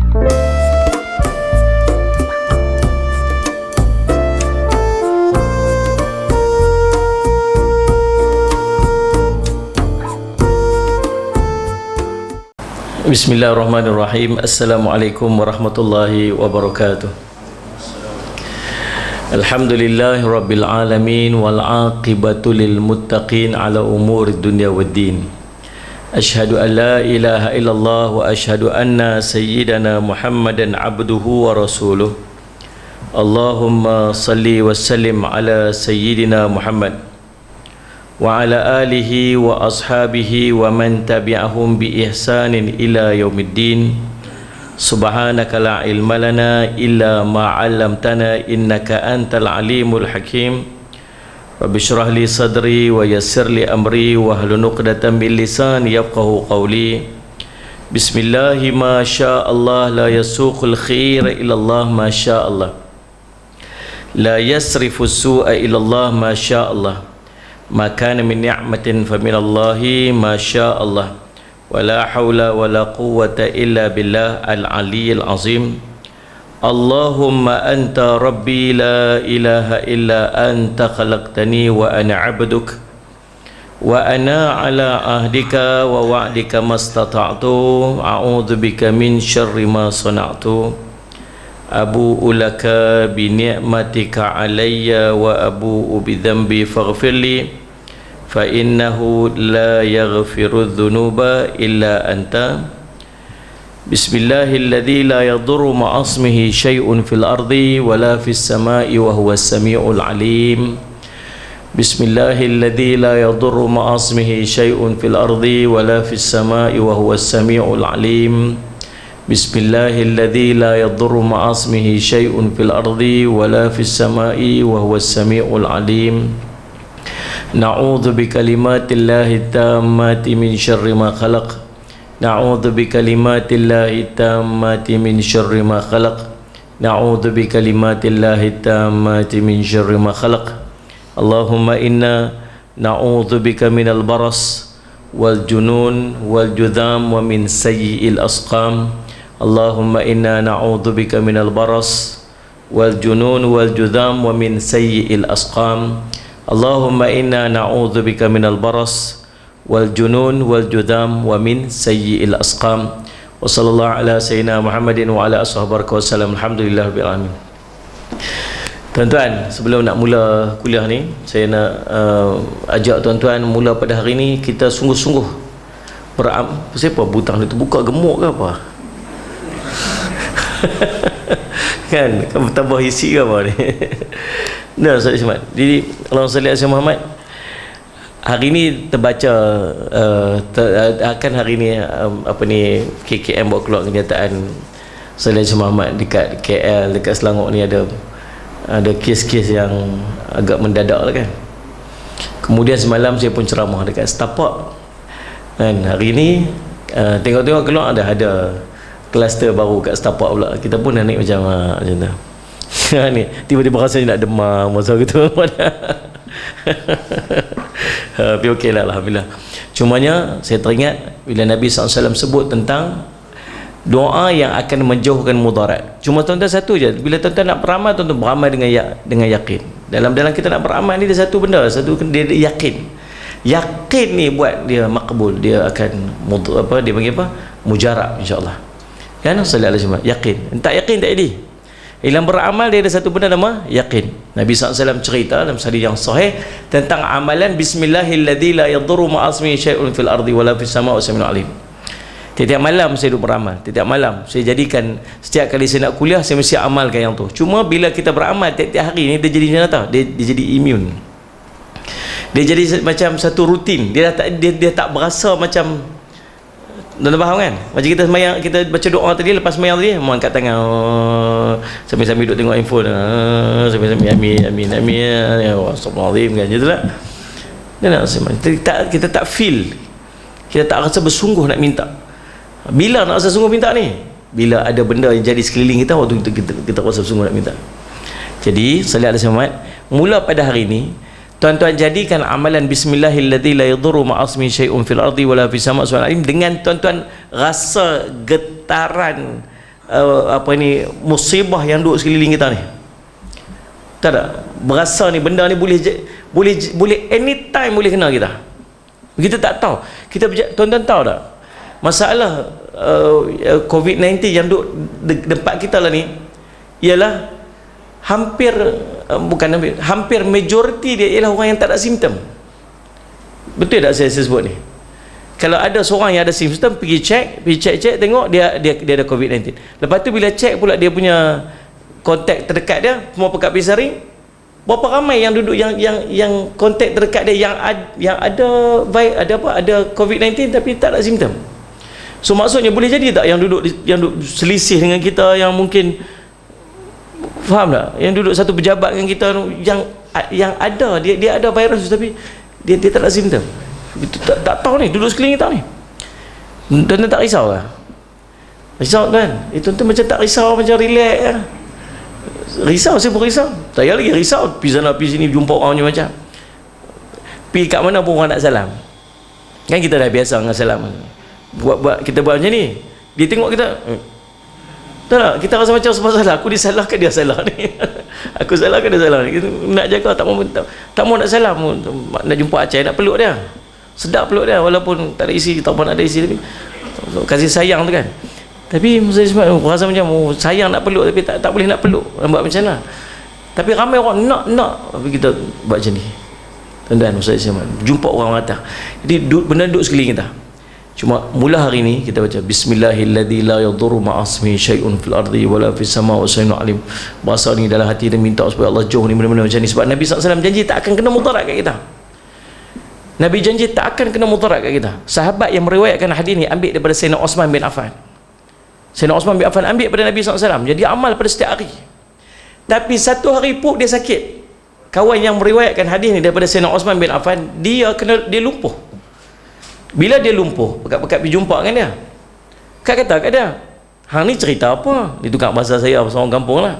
Bismillahirrahmanirrahim. Assalamualaikum warahmatullahi wabarakatuh. Alhamdulillahi rabbil alamin wal aqibatu lil muttaqin ala umuri dunya waddin. Ashhadu an la ilaha illallah wa ashhadu anna sayyidana Muhammadan abduhu wa rasuluh. Allahumma salli wa sallim ala sayyidina Muhammad wa ala alihi wa ashabihi wa man tabi'ahum bi ihsanin ila yaumiddin. Subhanaka la ilma lana illa ma 'allamtana innaka antal alimul hakim. Rabbi shrah li sadri wa yassir li amri wa hlul 'uqdatam min lisani yafqahu qawli. Bismillah ma syaa Allah la yasuqul khair illa Allah ma syaa Allah. La yasrifu su'a illa Allah ma syaa Allah. Maka min ni'matin faminallahi ma syaa Allah. Wala haula wala quwwata illa billah al-aliyyil azim. Allahumma anta rabbi la ilaha illa anta khalaqtani wa ana 'abduk wa ana 'ala ahdika wa wa'dika mastata'tu a'udzu bika min syarri ma sana'tu. Abu'u laka bi ni'matika 'alayya wa abu'u bi dhanbi faghfirli fa innahu la yaghfiru dhunuba illa anta. Bismillahilladzi la yadurru ma'asmihi syai'un fil ardi wa la fis sama'i wa huwas sami'ul 'alim. Bismillahilladzi la yadurru ma'asmihi syai'un fil ardi wa la fis sama'i wa huwas sami'ul 'alim. Bismillahilladzi la yadurru ma'asmihi syai'un fil ardi wa la fis sama'i wa huwas sami'ul 'alim. Na'udzu bikalimatillahi tammati min syarri ma khalaq. Na'udzu bikalimatillahi tammati min syarri ma khalaq. Na'udzu bikalimatillahi tammati min syarri ma khalaq. Allahumma inna na'udzu bika minal baras wal junun wal judham wa min sayyi'il asqam. Allahumma inna na'udzu bika minal baras wal junun wal judham wa min sayyi'il asqam. Allahumma inna na'udzu bika minal baras wal junun wal judham wa min sayyi'il asqam. Wa sallallahu ala sayyidina Muhammadin wa ala ashabihi wasallam. Alhamdulillah rabbil alamin. Tuan-tuan, sebelum nak mula kuliah ni, saya nak ajak tuan-tuan mula pada hari ni kita sungguh-sungguh siapa butang itu buka gemuk ke apa? kan tambah isi ke apa ni? Dah Ustaz Ismat. Jadi Allahumma salli ala Muhammad. Hari ni terbaca akan hari ni apa ni KKM buat keluar kenyataan Salli ala Muhammad dekat KL, dekat Selangor ni ada kes-kes yang agak mendadak lah kan. Kemudian semalam saya pun ceramah dekat Setapak kan. Hari ni tengok-tengok keluar ada kluster baru kat Setapak pula. Kita pun dah naik macam tu. Ni tiba-tiba rasa nak demam masa gitu. Tapi okey lah, alhamdulillah. Cumanya saya teringat bila Nabi SAW sebut tentang doa yang akan menjauhkan mudarat. Cuma tuan-tuan satu je, bila tuan-tuan nak beramal, tuan-tuan beramal dengan yakin. Dalam kita nak beramal ni ada satu benda, dia yakin. Yakin ni buat dia makbul, dia akan dia panggil apa? Mujarab insya-Allah. Kan sallallahu alaihi wasallam, yakin. Tak yakin tak jadi. Dalam beramal dia ada satu benda nama yakin. Nabi SAW cerita dalam hadis yang sahih tentang amalan bismillahilladzi la yadurru ma'asmihi syai'un fil ardi wala fis sama'i wa sami'un alim. Tiap malam saya duduk beramal. Tiap malam saya jadikan, setiap kali saya nak kuliah saya mesti amalkan yang tu. Cuma bila kita beramal tiap hari ni dia jadi macam tahu, dia jadi imun. Dia jadi macam satu rutin. Dia tak berasa macam, tuan faham kan? Macam kita sembahyang, kita baca doa tadi, lepas sembahyang tadi mohon angkat tangan sambil-sambil duduk tengok handphone, sambil-sambil amin astagfirullahalazim kan, gitulah. Kita tak feel, kita tak rasa bersungguh nak minta. Bila nak rasa sungguh minta ni? Bila ada benda yang jadi sekeliling kita, waktu kita rasa bersungguh nak minta. Jadi sallallahu alaihi wasallam, mula pada hari ni tuan-tuan jadikan amalan bismillahilladzi la yadurru ma'asmi syai'un fil ardi wala fis sama'i dengan tuan-tuan rasa getaran musibah yang duduk sekeliling kita ni. Tak ada, berasa ni benda ni boleh anytime boleh kena kita. Kita tak tahu. Tuan-tuan tahu tak, masalah COVID-19 yang duduk tempat kita lah ni ialah hampir majoriti dia ialah orang yang tak ada simptom. Betul tak saya sebut ni? Kalau ada seorang yang ada simptom, pergi cek tengok dia ada COVID-19. Lepas tu bila cek pula dia punya kontak terdekat dia, semua pekat pisaring, berapa ramai yang duduk yang kontak terdekat dia yang ada COVID-19 tapi tak ada simptom. So maksudnya boleh jadi tak yang duduk selisih dengan kita, yang mungkin, faham tak, yang duduk satu pejabat dengan kita yang ada dia ada virus tapi dia tak ada simptom. Tak tahu ni, duduk sekeliling kita ni. Tuan-tuan tak risau lah? Risau kan? Tuan-tuan macam tak risau, macam relax lah. Risau, saya pun risau. Tak payah lagi risau, pergi sana pergi sini jumpa orang macam pergi kat mana pun orang nak salam. Kan kita dah biasa dengan salam. Kita buat macam ni, dia tengok kita, tak nak, kita rasa macam sebab salah, aku disalahkan dia salah ni. Aku salah ke dia salah ni. Nak jaga, tak mau nak salam, nak jumpa Aceh, nak peluk dia, sedap peluk dia walaupun tak ada isi, tak ada isi, tapi kasih sayang tu kan. Tapi saya rasa macam sayang nak peluk tapi tak boleh nak peluk, buat macam mana. Tapi ramai orang nak tapi kita buat macam ni. Tuan-tuan, Ustaz Ismail jumpa orang atas, jadi benda duduk sekeliling kita. Cuma mula hari ni kita baca bismillahilladzi la yadurru ma'asmihi syai'un fil ardi wala fis sama wa sami'un alim. Bahasa ni dalam hati dan minta supaya Allah jauh ni benda-benda macam ni, sebab Nabi SAW janji tak akan kena mudarat kat kita. Nabi janji tak akan kena mudarat kat kita. Sahabat yang meriwayatkan hadis ni ambil daripada Sayyidina Osman bin Affan. Sayyidina Osman bin Affan ambil daripada Nabi SAW, jadi amal pada setiap hari. Tapi satu hari pun dia sakit. Kawan yang meriwayatkan hadis ni daripada Sayyidina Osman bin Affan, dia lumpuh. Bila dia lumpuh, pekat-pekat pergi jumpa dengan dia. Kata kat dia, hang ni cerita apa? Dia tukar bahasa saya, bahasa orang kampung lah.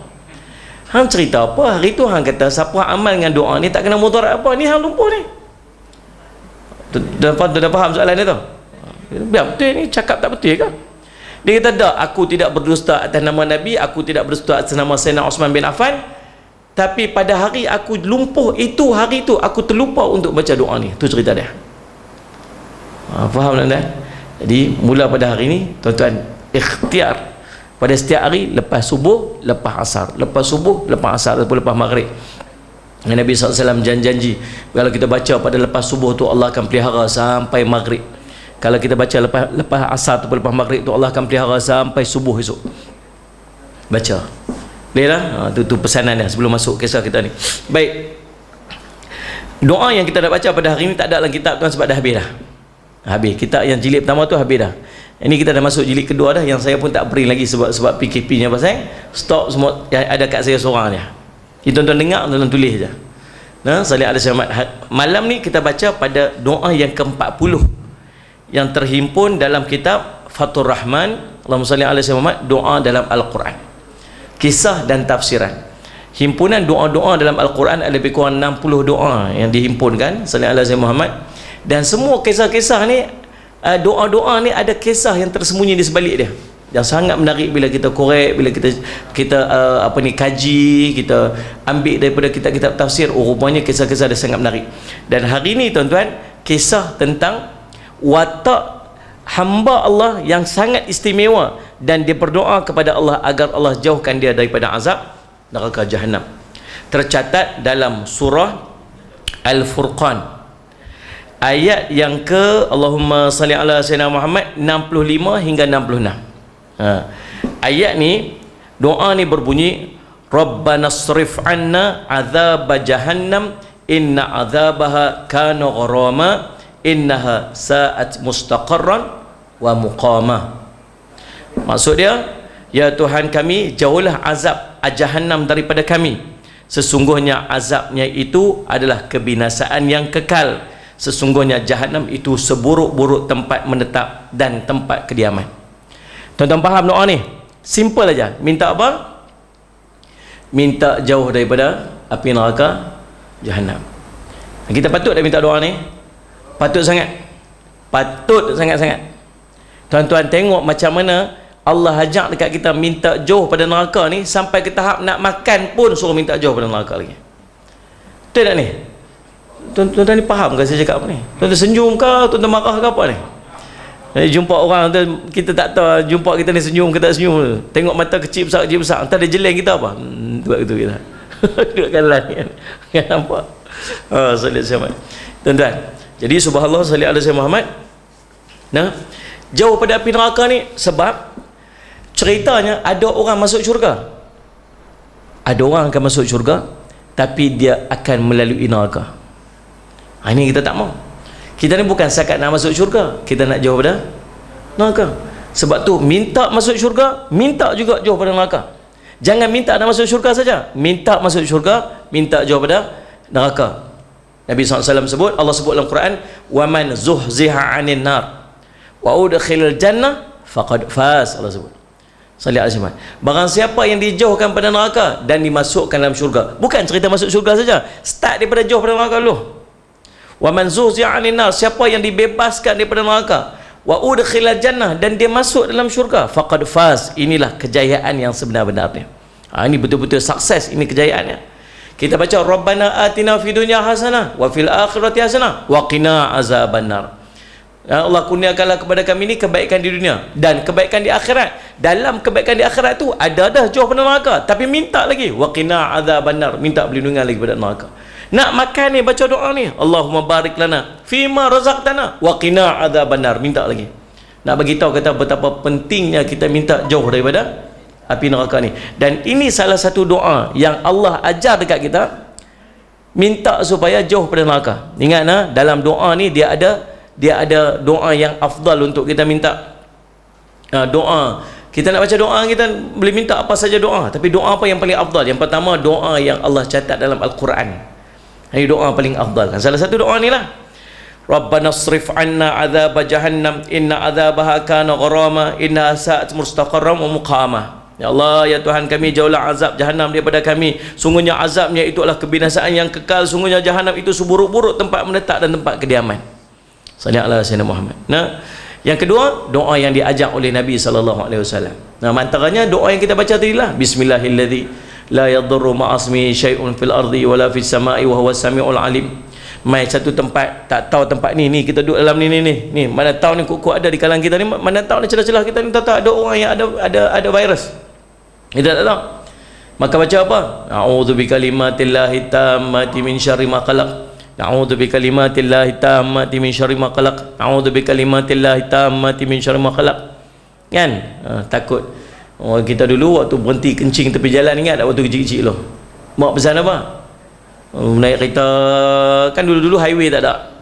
Hang cerita apa? Hari tu hang kata siapa amal dengan doa ni tak kena mudarat apa? Ni hang lumpuh ni. Dah faham soalan dia tu? Biar betul ni, cakap tak betul ke? Dia kata tak, aku tidak berdusta atas nama Nabi, aku tidak berdusta atas nama Sayyidina Osman bin Affan, tapi pada hari aku lumpuh itu, hari itu aku terlupa untuk baca doa ni. Tu cerita dia. Faham tak? Jadi mula pada hari ni tuan-tuan ikhtiar pada setiap hari, lepas subuh, lepas asar, lepas subuh, lepas asar, lepas maghrib. Nabi SAW janji kalau kita baca pada lepas subuh tu Allah akan pelihara sampai maghrib. Kalau kita baca lepas asar tu lepas maghrib tu Allah akan pelihara sampai subuh esok. Baca. Boleh lah? Tu pesanan dia sebelum masuk kisah kita ni. Baik. Doa yang kita nak baca pada hari ni tak ada dalam kitab tuan, sebab dah habis dah. Habis kitab yang jilid pertama tu, habis dah. Ini kita dah masuk jilid kedua dah, yang saya pun tak beri lagi sebab PKP nya pasal stop semua yang ada kat saya seorang dia. Tuan-tuan dengar, tuan-tuan tulis je. Nah, salih alaihi wasallam. Malam ni kita baca pada doa yang ke-40 yang terhimpun dalam kitab Fathur Rahman, Allahumma salli alaihi wasallam, doa dalam Al-Quran, kisah dan tafsiran. Himpunan doa-doa dalam Al-Quran ada lebih kurang 60 doa yang dihimpunkan, salih alaihi Muhammad. Dan semua kisah-kisah ni, doa-doa ni ada kisah yang tersembunyi di sebalik dia, yang sangat menarik bila kita korek, bila kita kaji, kita ambil daripada kitab-kitab tafsir. Rupanya kisah-kisah dia sangat menarik. Dan hari ni tuan-tuan, kisah tentang watak hamba Allah yang sangat istimewa, dan dia berdoa kepada Allah agar Allah jauhkan dia daripada azab neraka Jahannam. Tercatat dalam surah Al-Furqan ayat yang ke, Allahumma salli ala sayyidina Muhammad, 65 hingga 66. Ayat ni, doa ni berbunyi, Rabbana srif anna azab jahannam inna azabaha kana gharama innaha sa'at mustaqarran wa muqama. Maksud dia, ya Tuhan kami, jauhlah azab jahannam daripada kami, sesungguhnya azabnya itu adalah kebinasaan yang kekal, sesungguhnya Jahannam itu seburuk-buruk tempat menetap dan tempat kediaman. Tuan-tuan faham doa ni? Simple aja. Minta apa? Minta jauh daripada api neraka Jahannam. Kita patut dah minta doa ni? Patut sangat. Patut sangat-sangat. Tuan-tuan tengok macam mana Allah ajak dekat kita minta jauh pada neraka ni, sampai ke tahap nak makan pun suruh minta jauh pada neraka lagi. Betul tak ni? Tuan-tuan ni faham ke saya cakap apa ni? Tuan-tuan senyum ke? Tuan-tuan marah ke apa ni? Jumpa orang kita tak tahu, jumpa kita ni senyum ke tak senyum, tengok mata kecil besar entah dia jeleng kita apa, buat gitu kita duduk kanan kan, nampak. Sallallahu alaihi wasallam. Tuan-tuan, jadi subhanallah, sallallahu alaihi Muhammad. Nah, jauh pada api neraka ni sebab ceritanya ada orang masuk syurga, ada orang akan masuk syurga, tapi dia akan melalui neraka. Ini kita tak mau. Kita ni bukan sekat nak masuk syurga, kita nak jauh pada neraka. Sebab tu minta masuk syurga, minta juga jauh pada neraka. Jangan minta nak masuk syurga saja, minta masuk syurga, minta jauh pada neraka. Nabi SAW sebut, Allah sebut dalam Quran, "Waman zuhziha 'anil nar wa udkhilal jannah faqad faz." Allah sebut. Sallallahu alaihi wasallam. Barang siapa yang dijauhkan pada neraka dan dimasukkan dalam syurga. Bukan cerita masuk syurga saja, start daripada jauh pada neraka dulu. Wa man zuhzi'a 'anil nar, siapa yang dibebaskan daripada neraka, wa udkhilal jannah, dan dia masuk dalam syurga, faqad faz, inilah kejayaan yang sebenar-benarnya. Ini betul-betul sukses, ini kejayaannya. Kita baca Rabbana atina fid dunya hasanah wa fil akhirati hasanah wa qina azabannar. Ya Allah, kurniakanlah kepada kami ni kebaikan di dunia dan kebaikan di akhirat. Dalam kebaikan di akhirat tu ada dah jauh pada neraka, tapi minta lagi wa qina azabannar, minta perlindungan lagi pada neraka. Nak makan ni baca doa ni, Allahumma barik lana fima razaqtana wa qina adzabannar, minta lagi. Nak bagi tahu kata betapa pentingnya kita minta jauh daripada api neraka ni. Dan ini salah satu doa yang Allah ajar dekat kita, minta supaya jauh pada neraka. Ingat nah, dalam doa ni dia ada doa yang afdal untuk kita minta. Doa kita nak baca doa, kita boleh minta apa saja doa, tapi doa apa yang paling afdal? Yang pertama, doa yang Allah catat dalam Al-Quran. Ini doa paling afdal kan. Salah satu doa ni lah, Rabbana srif anna azab jahannam inna azabaha kana gharama inna sa'at mustaqarram wa muqama. Ya Allah, ya Tuhan kami, jauhlah azab jahannam daripada kami, sungguhnya azabnya itu adalah kebinasaan yang kekal, sungguhnya jahannam itu seburuk-buruk tempat menetap dan tempat kediaman. Sallallahu alaihi wasallam Muhammad. Nah, yang kedua, doa yang diajak oleh Nabi sallallahu alaihi wasallam. Nah, antaranya doa yang kita baca tadi lah, bismillahilladzi la yadurru ma'asmi syai'un fil ardi wala fis sama'i wa huwas samiul alim. Mai satu tempat tak tahu tempat ni kita duduk dalam ni mana tahu ni kuat-kuat ada di kalangan kita ni, mana tahu ni celah-celah kita ni, tak ada orang yang ada virus, kita tak tahu. Maka baca apa? A'udzu bikalimatillahi tammati min syarri ma khalaq, a'udzu bikalimatillahi tammati min syarri ma khalaq, a'udzu bikalimatillahi tammati min syarri ma khalaq. Kan? Takut. Kita dulu waktu berhenti kencing tepi jalan, ingat tak waktu kecil-kecil tu? Mak pesan apa? Naik kereta, kan dulu-dulu highway tak ada.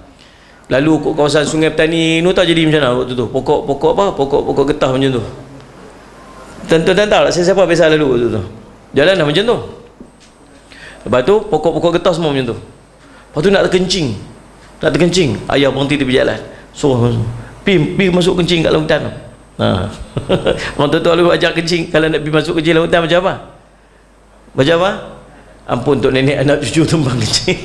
Lalu kat kawasan Sungai Petani, nu tahu jadi macam mana waktu tu? Pokok apa? Pokok getah macam tu. Tuan-tuan tahu tak siapa biasa lalu waktu tu? Jalan dah macam tu. Lepas tu pokok-pokok getah semua macam tu. Lepas tu nak terkencing, ayah berhenti tepi jalan. So, pergi masuk kencing kat dalam hutan tu. Orang tua-tua lalu ajak kencing, kalau nak pergi masuk kencing dalam hutan macam apa? Macam apa? Ampun untuk nenek anak cucu tumpang kencing.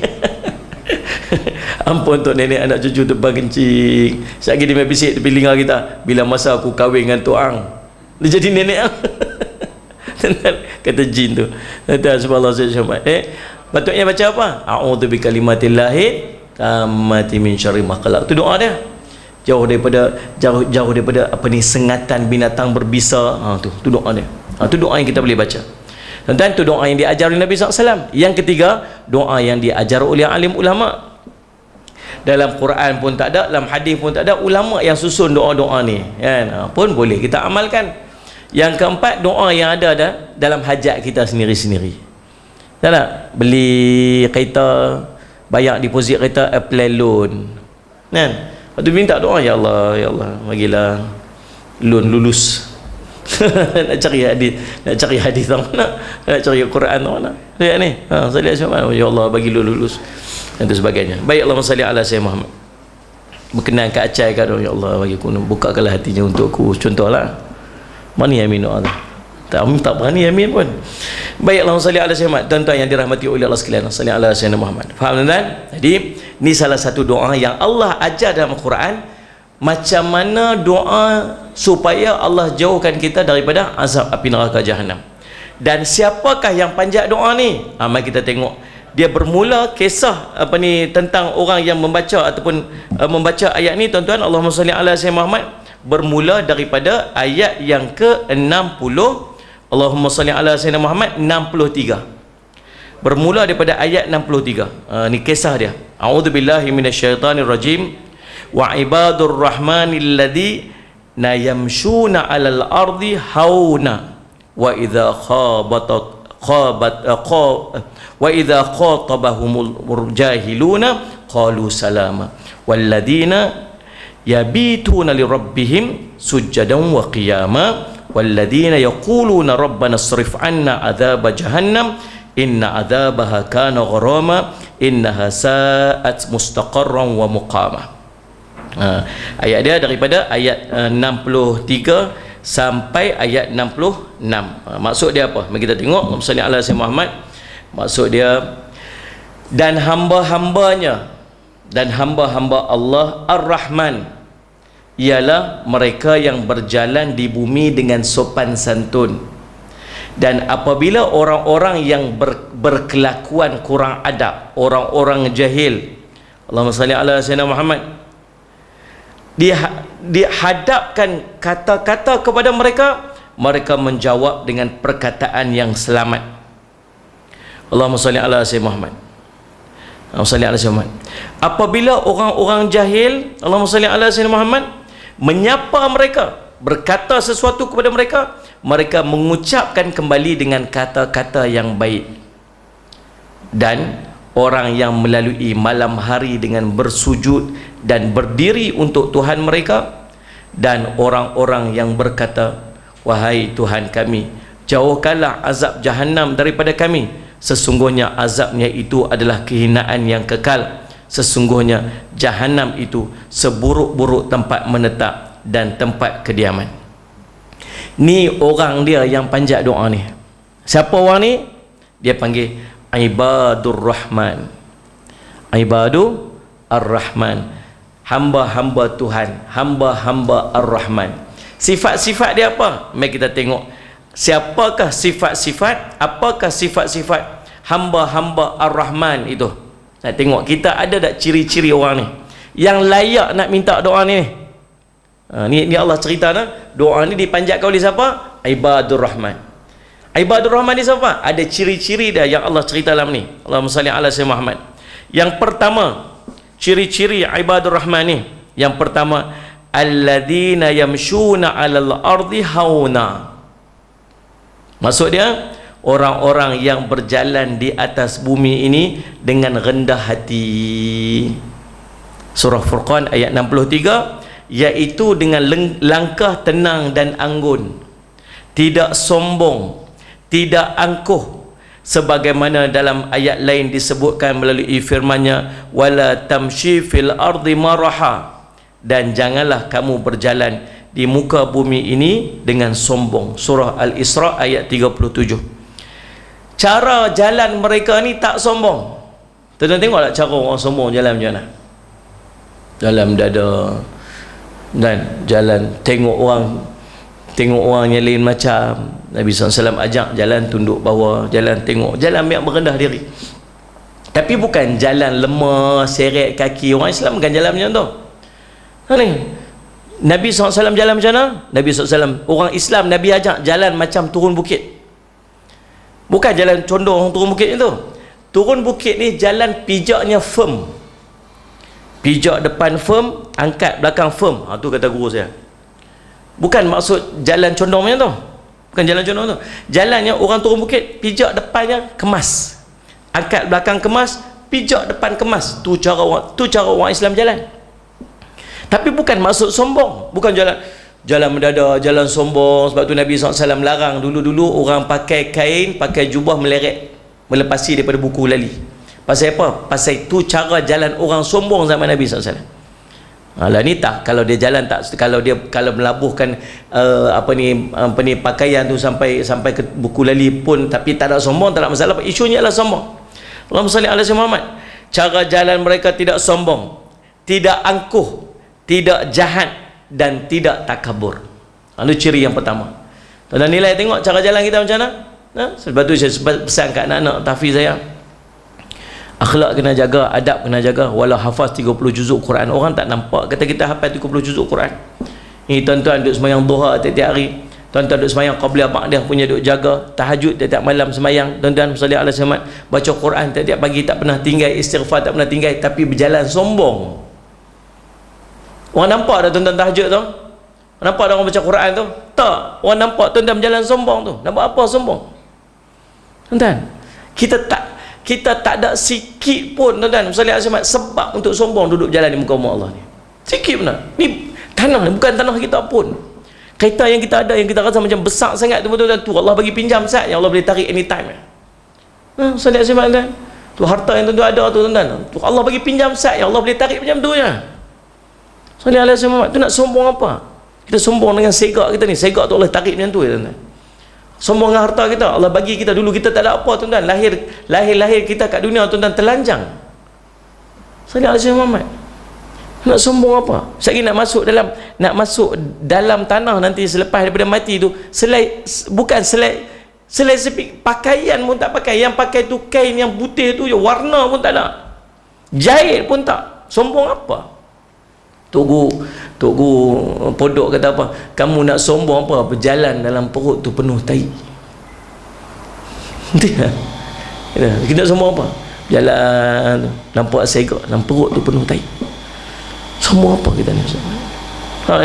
Ampun untuk nenek anak cucu tumpang kencing. Sekejap lagi dia main bisik tepi telinga kita, bila masa aku kahwin dengan Tok Ang, dia jadi nenek Ang. Kata jin tu. Subhanallah, patutnya baca apa? A'udzu bikalimatillahi tammati min syarri ma khalaq. Tu doa dia. Jauh daripada apa ni, sengatan binatang berbisa. Tu doa dia. Tu doa yang kita boleh baca. Dan tu doa yang diajar oleh Nabi SAW. Yang ketiga, doa yang diajar oleh alim ulama. Dalam Quran pun tak ada, dalam hadis pun tak ada, ulama yang susun doa-doa ni kan. Pun boleh kita amalkan. Yang keempat, doa yang ada dalam hajat kita sendiri-sendiri. Tak? Beli kereta, bayar deposit kereta, apply loan kan. Lepas tu minta doa, ya Allah bagilah loan lulus. nak cari hadis tahu nak cari Quran tahu nak lihat ni, saya lihat macam mana, ya Allah bagi lulus dan tu sebagainya. Baik, Allahumma salli ala sayyidina Muhammad. Berkenan ke acai kan, ya Allah bagi aku, bukakanlah hatinya untuk aku. Contohlah, mana yang minum Allah tak berani yamin pun. Baik, Allahumma salli ala sayyidina Muhammad. Tuan-tuan yang dirahmati oleh Allah sekalian, salli ala sayyidina Muhammad. Faham tuan? Jadi ni salah satu doa yang Allah ajar dalam Al-Quran, macam mana doa supaya Allah jauhkan kita daripada azab api neraka Jahannam. Dan siapakah yang panjat doa ni? Mari kita tengok. Dia bermula kisah tentang orang yang membaca ataupun membaca ayat ni, tuan-tuan. Allahumma salli ala sayyidina Muhammad bermula daripada ayat yang ke-60. Allahumma salli ala sayyidina Muhammad 63. Bermula daripada ayat 63. Ni kisah dia. A'udzubillahi minasyaitanir rajim. Wa ibadur rahmanil ladzina yamshuna 'alal ardi hauna wa idza khatabahumul jahiluna qalu salama walladzina yabituna lirabbihim sujjadan wa qiyama walladzina yaquluna rabbana isrif 'anna 'adzaba jahannam inna 'adzabaha kana gharama innaha sa'at mustaqarran wa muqama. Ayat dia daripada ayat 63 sampai ayat 66. Maksud dia apa? Mari kita tengok. Sallallahu alaihi wasallam Muhammad. Maksud dia, dan hamba-hambanya dan hamba-hamba Allah Ar-Rahman ialah mereka yang berjalan di bumi dengan sopan santun. Dan apabila orang-orang yang berkelakuan kurang adab, orang-orang jahil, Allahumma salli ala sayyidina Muhammad, dihadapkan kata-kata kepada mereka, mereka menjawab dengan perkataan yang selamat. Allahumma salli ala sayyidina Muhammad. Allahumma salli ala sayyidina Muhammad. Apabila orang-orang jahil, Allahumma salli ala sayyidina Muhammad, menyapa mereka, berkata sesuatu kepada mereka, mereka mengucapkan kembali dengan kata-kata yang baik. Dan orang yang melalui malam hari dengan bersujud dan berdiri untuk Tuhan mereka, dan orang-orang yang berkata, wahai Tuhan kami, jauhkanlah azab Jahannam daripada kami, sesungguhnya azabnya itu adalah kehinaan yang kekal, sesungguhnya Jahannam itu seburuk-buruk tempat menetap dan tempat kediaman. Ni orang dia yang panjat doa ni. Siapa orang ni? Dia panggil Ibadur Rahman. Ibadur Ar-Rahman, hamba-hamba Tuhan, hamba-hamba Ar-Rahman. Sifat-sifat dia apa? Mari kita tengok. Siapakah sifat-sifat? Apakah sifat-sifat hamba-hamba Ar-Rahman itu? Nak tengok kita ada tak ciri-ciri orang ni yang layak nak minta doa ni? Ni Allah cerita dah. Doa ni dipanjatkan oleh siapa? Ibadur Rahman. Ibadur Rahman ni siapa? Ada ciri-ciri dia yang Allah cerita dalam ni. Allahumma salli ala sayyidina Muhammad. Yang pertama, ciri-ciri Ibadur Rahman ni, yang pertama, alladzina yamshuna 'alal ardi hauna. Maksud dia, orang-orang yang berjalan di atas bumi ini dengan rendah hati. Surah Furqan ayat 63, iaitu dengan langkah tenang dan anggun, tidak sombong, tidak angkuh, sebagaimana dalam ayat lain disebutkan melalui firman-Nya, wala tamshi fil ardi maraha, dan janganlah kamu berjalan di muka bumi ini dengan sombong. Surah Al-Isra ayat 37. Cara jalan mereka ni tak sombong. Tuan-tuan tengok tak cara orang sombong jalan macam mana? Dalam dada, dan jalan tengok orang yang lain macam. Nabi SAW ajak jalan tunduk bawah, jalan tengok, jalan yang merendah diri. Tapi bukan jalan lemah, seret kaki. Orang Islam bukan jalan macam tu. Nabi SAW jalan macam mana? Nabi SAW, orang Islam, Nabi ajak jalan macam turun bukit. Bukan jalan condong turun bukit itu. Turun bukit ni jalan pijaknya firm. Pijak depan firm, angkat belakang firm. Tu kata guru saya. Bukan maksud jalan condong macam tu. Bukan jalan condong tu. Jalannya orang turun bukit, pijak depannya kemas, angkat belakang kemas, pijak depan kemas. Tu cara orang Islam jalan. Tapi bukan maksud sombong. Bukan jalan mendadak, jalan sombong. Sebab tu Nabi SAW larang dulu-dulu orang pakai kain, pakai jubah meleret, melepasi daripada buku lali. Pasal apa? Pasal itu cara jalan orang sombong zaman Nabi SAW. Lah ni tak, kalau dia jalan tak, kalau melabuhkan pakaian tu sampai ke buku lali pun, tapi tak ada sombong, tak ada masalah. Isunya adalah sombong. Allahumma salli ala sayyidina Muhammad. Cara jalan mereka tidak sombong, tidak angkuh, tidak jahat dan tidak takabur. Itu ciri yang pertama. Tuan nilai tengok cara jalan kita macam mana. Sebab tu saya pesan kat anak-anak tahfiz saya, akhlak kena jaga, adab kena jaga. Walau hafaz 30 juzuk Quran, orang tak nampak kata kita hafaz 30 juzuk Quran. Ni tuan-tuan duduk sembahyang duha tiap-tiap hari, tuan-tuan duduk sembahyang qabliyah ba'diyah punya duduk jaga, tahajud tiap-tiap malam sembahyang, tuan-tuan salli ala Muhammad, baca Quran tiap-tiap pagi tak pernah tinggal, istighfar tak pernah tinggal, tapi berjalan sombong. Orang nampak dah tuan-tuan tahajud tu? Nampak dah orang baca Quran tu? Tak. Orang nampak tuan-tuan berjalan sombong tu. Nampak apa sombong? Tuan-tuan, kita tak ada sikit pun tuan-tuan salli ala Muhammad sebab untuk sombong duduk jalan di muka rumah Allah ni. Sikit pun tak. Ni tanah ni bukan tanah kita pun. Kereta yang kita ada, yang kita rasa macam besar sangat tu betul-betul tu Allah bagi pinjam sat, yang Allah boleh tarik anytime. Salli ala Muhammad. Tu harta yang tuan-tuan ada tu tuan-tuan, tu Allah bagi pinjam sat, yang Allah boleh tarik macam tu je. Salli ala Muhammad. Tu nak sombong apa? Kita sombong dengan segak kita ni. Segak tu Allah tarik macam tu je tuan-tuan. Sombong dengan harta kita. Allah bagi kita dulu, kita tak ada apa tuan-tuan. Lahir kita kat dunia tuan-tuan telanjang. Salli ala Muhammad. Nak sombong apa? Sekali nak masuk dalam tanah nanti selepas daripada mati tu, bukan selai sepik pakaian pun tak pakai. Yang pakai tu kain yang putih tu je, warna pun tak ada, jahit pun tak. Sombong apa? Tunggu podok kata apa? Kamu nak sombong apa? Berjalan dalam perut tu penuh tai. Kita sombong apa? Jalan nampak segak dalam perut tu penuh tai. Sombong apa kita ni?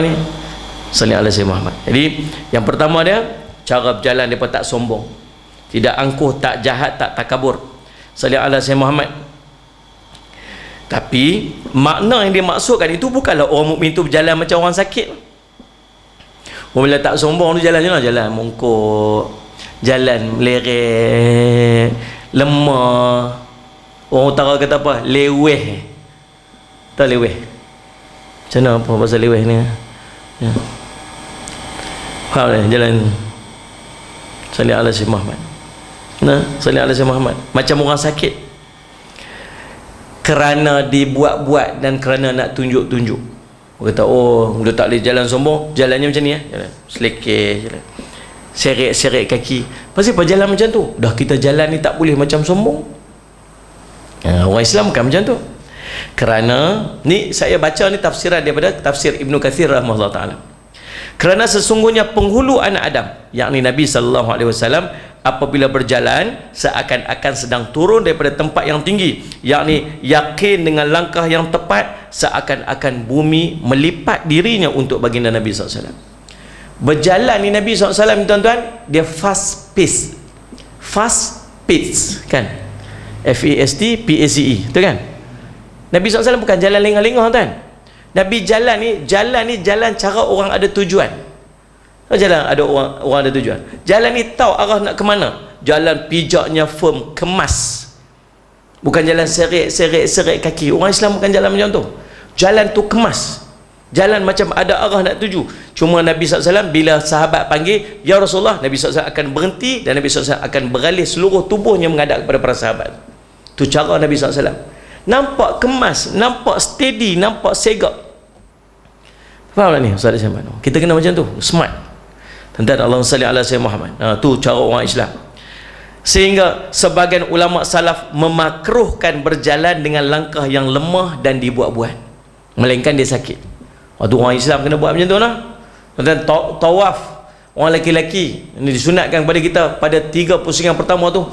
Ni salli ala Sayyidina Muhammad. Jadi yang pertama dia, cara berjalan depa tak sombong, tidak angkuh, tak jahat, tak takabur. Salli ala Sayyidina Muhammad. Tapi makna yang dia maksudkan itu bukanlah orang mukmin tu berjalan macam orang sakit. Orang bila tak sombong tu jalan mongkok, jalan meleret, lemah. Orang utara kata apa? Leweh. Tak leweh. Macam mana apa pasal leweh ni? Ya. Faham tak? Jalan salli ala Sayyidina Muhammad. Salli ala Sayyidina Muhammad. Macam orang sakit, kerana dibuat-buat dan kerana nak tunjuk-tunjuk. Orang kata, oh, dia tak boleh jalan sombong, jalannya macam ni jalan selekeh, jalan seret-seret kaki. Pasal apa jalan macam tu? Dah kita jalan ni tak boleh macam sombong. Orang Islam bukan macam tu. Kerana ni saya baca ni tafsiran daripada tafsir Ibnu Katsir rahimahullah taala. Kerana sesungguhnya penghulu anak Adam, yakni Nabi sallallahu alaihi wasallam, apabila berjalan seakan-akan sedang turun daripada tempat yang tinggi, yakni yakin dengan langkah yang tepat, seakan-akan bumi melipat dirinya untuk baginda Nabi SAW. Berjalan ni Nabi SAW tuan-tuan, dia fast pace kan, FAST PACE tu kan. Nabi SAW bukan jalan lengah-lengah tuan. Nabi jalan ni jalan cara orang ada tujuan. Jalan ada orang ada tujuan. Jalan ni tahu arah nak ke mana. Jalan pijaknya firm, kemas. Bukan jalan seret kaki. Orang Islam bukan jalan macam tu. Jalan tu kemas. Jalan macam ada arah nak tuju. Cuma Nabi SAW bila sahabat panggil, ya Rasulullah, Nabi SAW akan berhenti dan Nabi SAW akan beralih seluruh tubuhnya menghadap kepada para sahabat. Tu cara Nabi SAW. Nampak kemas, nampak steady, nampak segak. Faham tak ni Ustaz Syahman? Kita kena macam tu, smart. Tentang Allahumma salli ala Sayyidina Muhammad. Tu cara orang Islam. Sehingga sebagian ulama salaf memakruhkan berjalan dengan langkah yang lemah dan dibuat-buat, melainkan dia sakit. Waktu orang Islam kena buat macam tu lah. Tentang tawaf orang lelaki-lelaki ini disunatkan kepada kita pada 3 pusingan pertama tu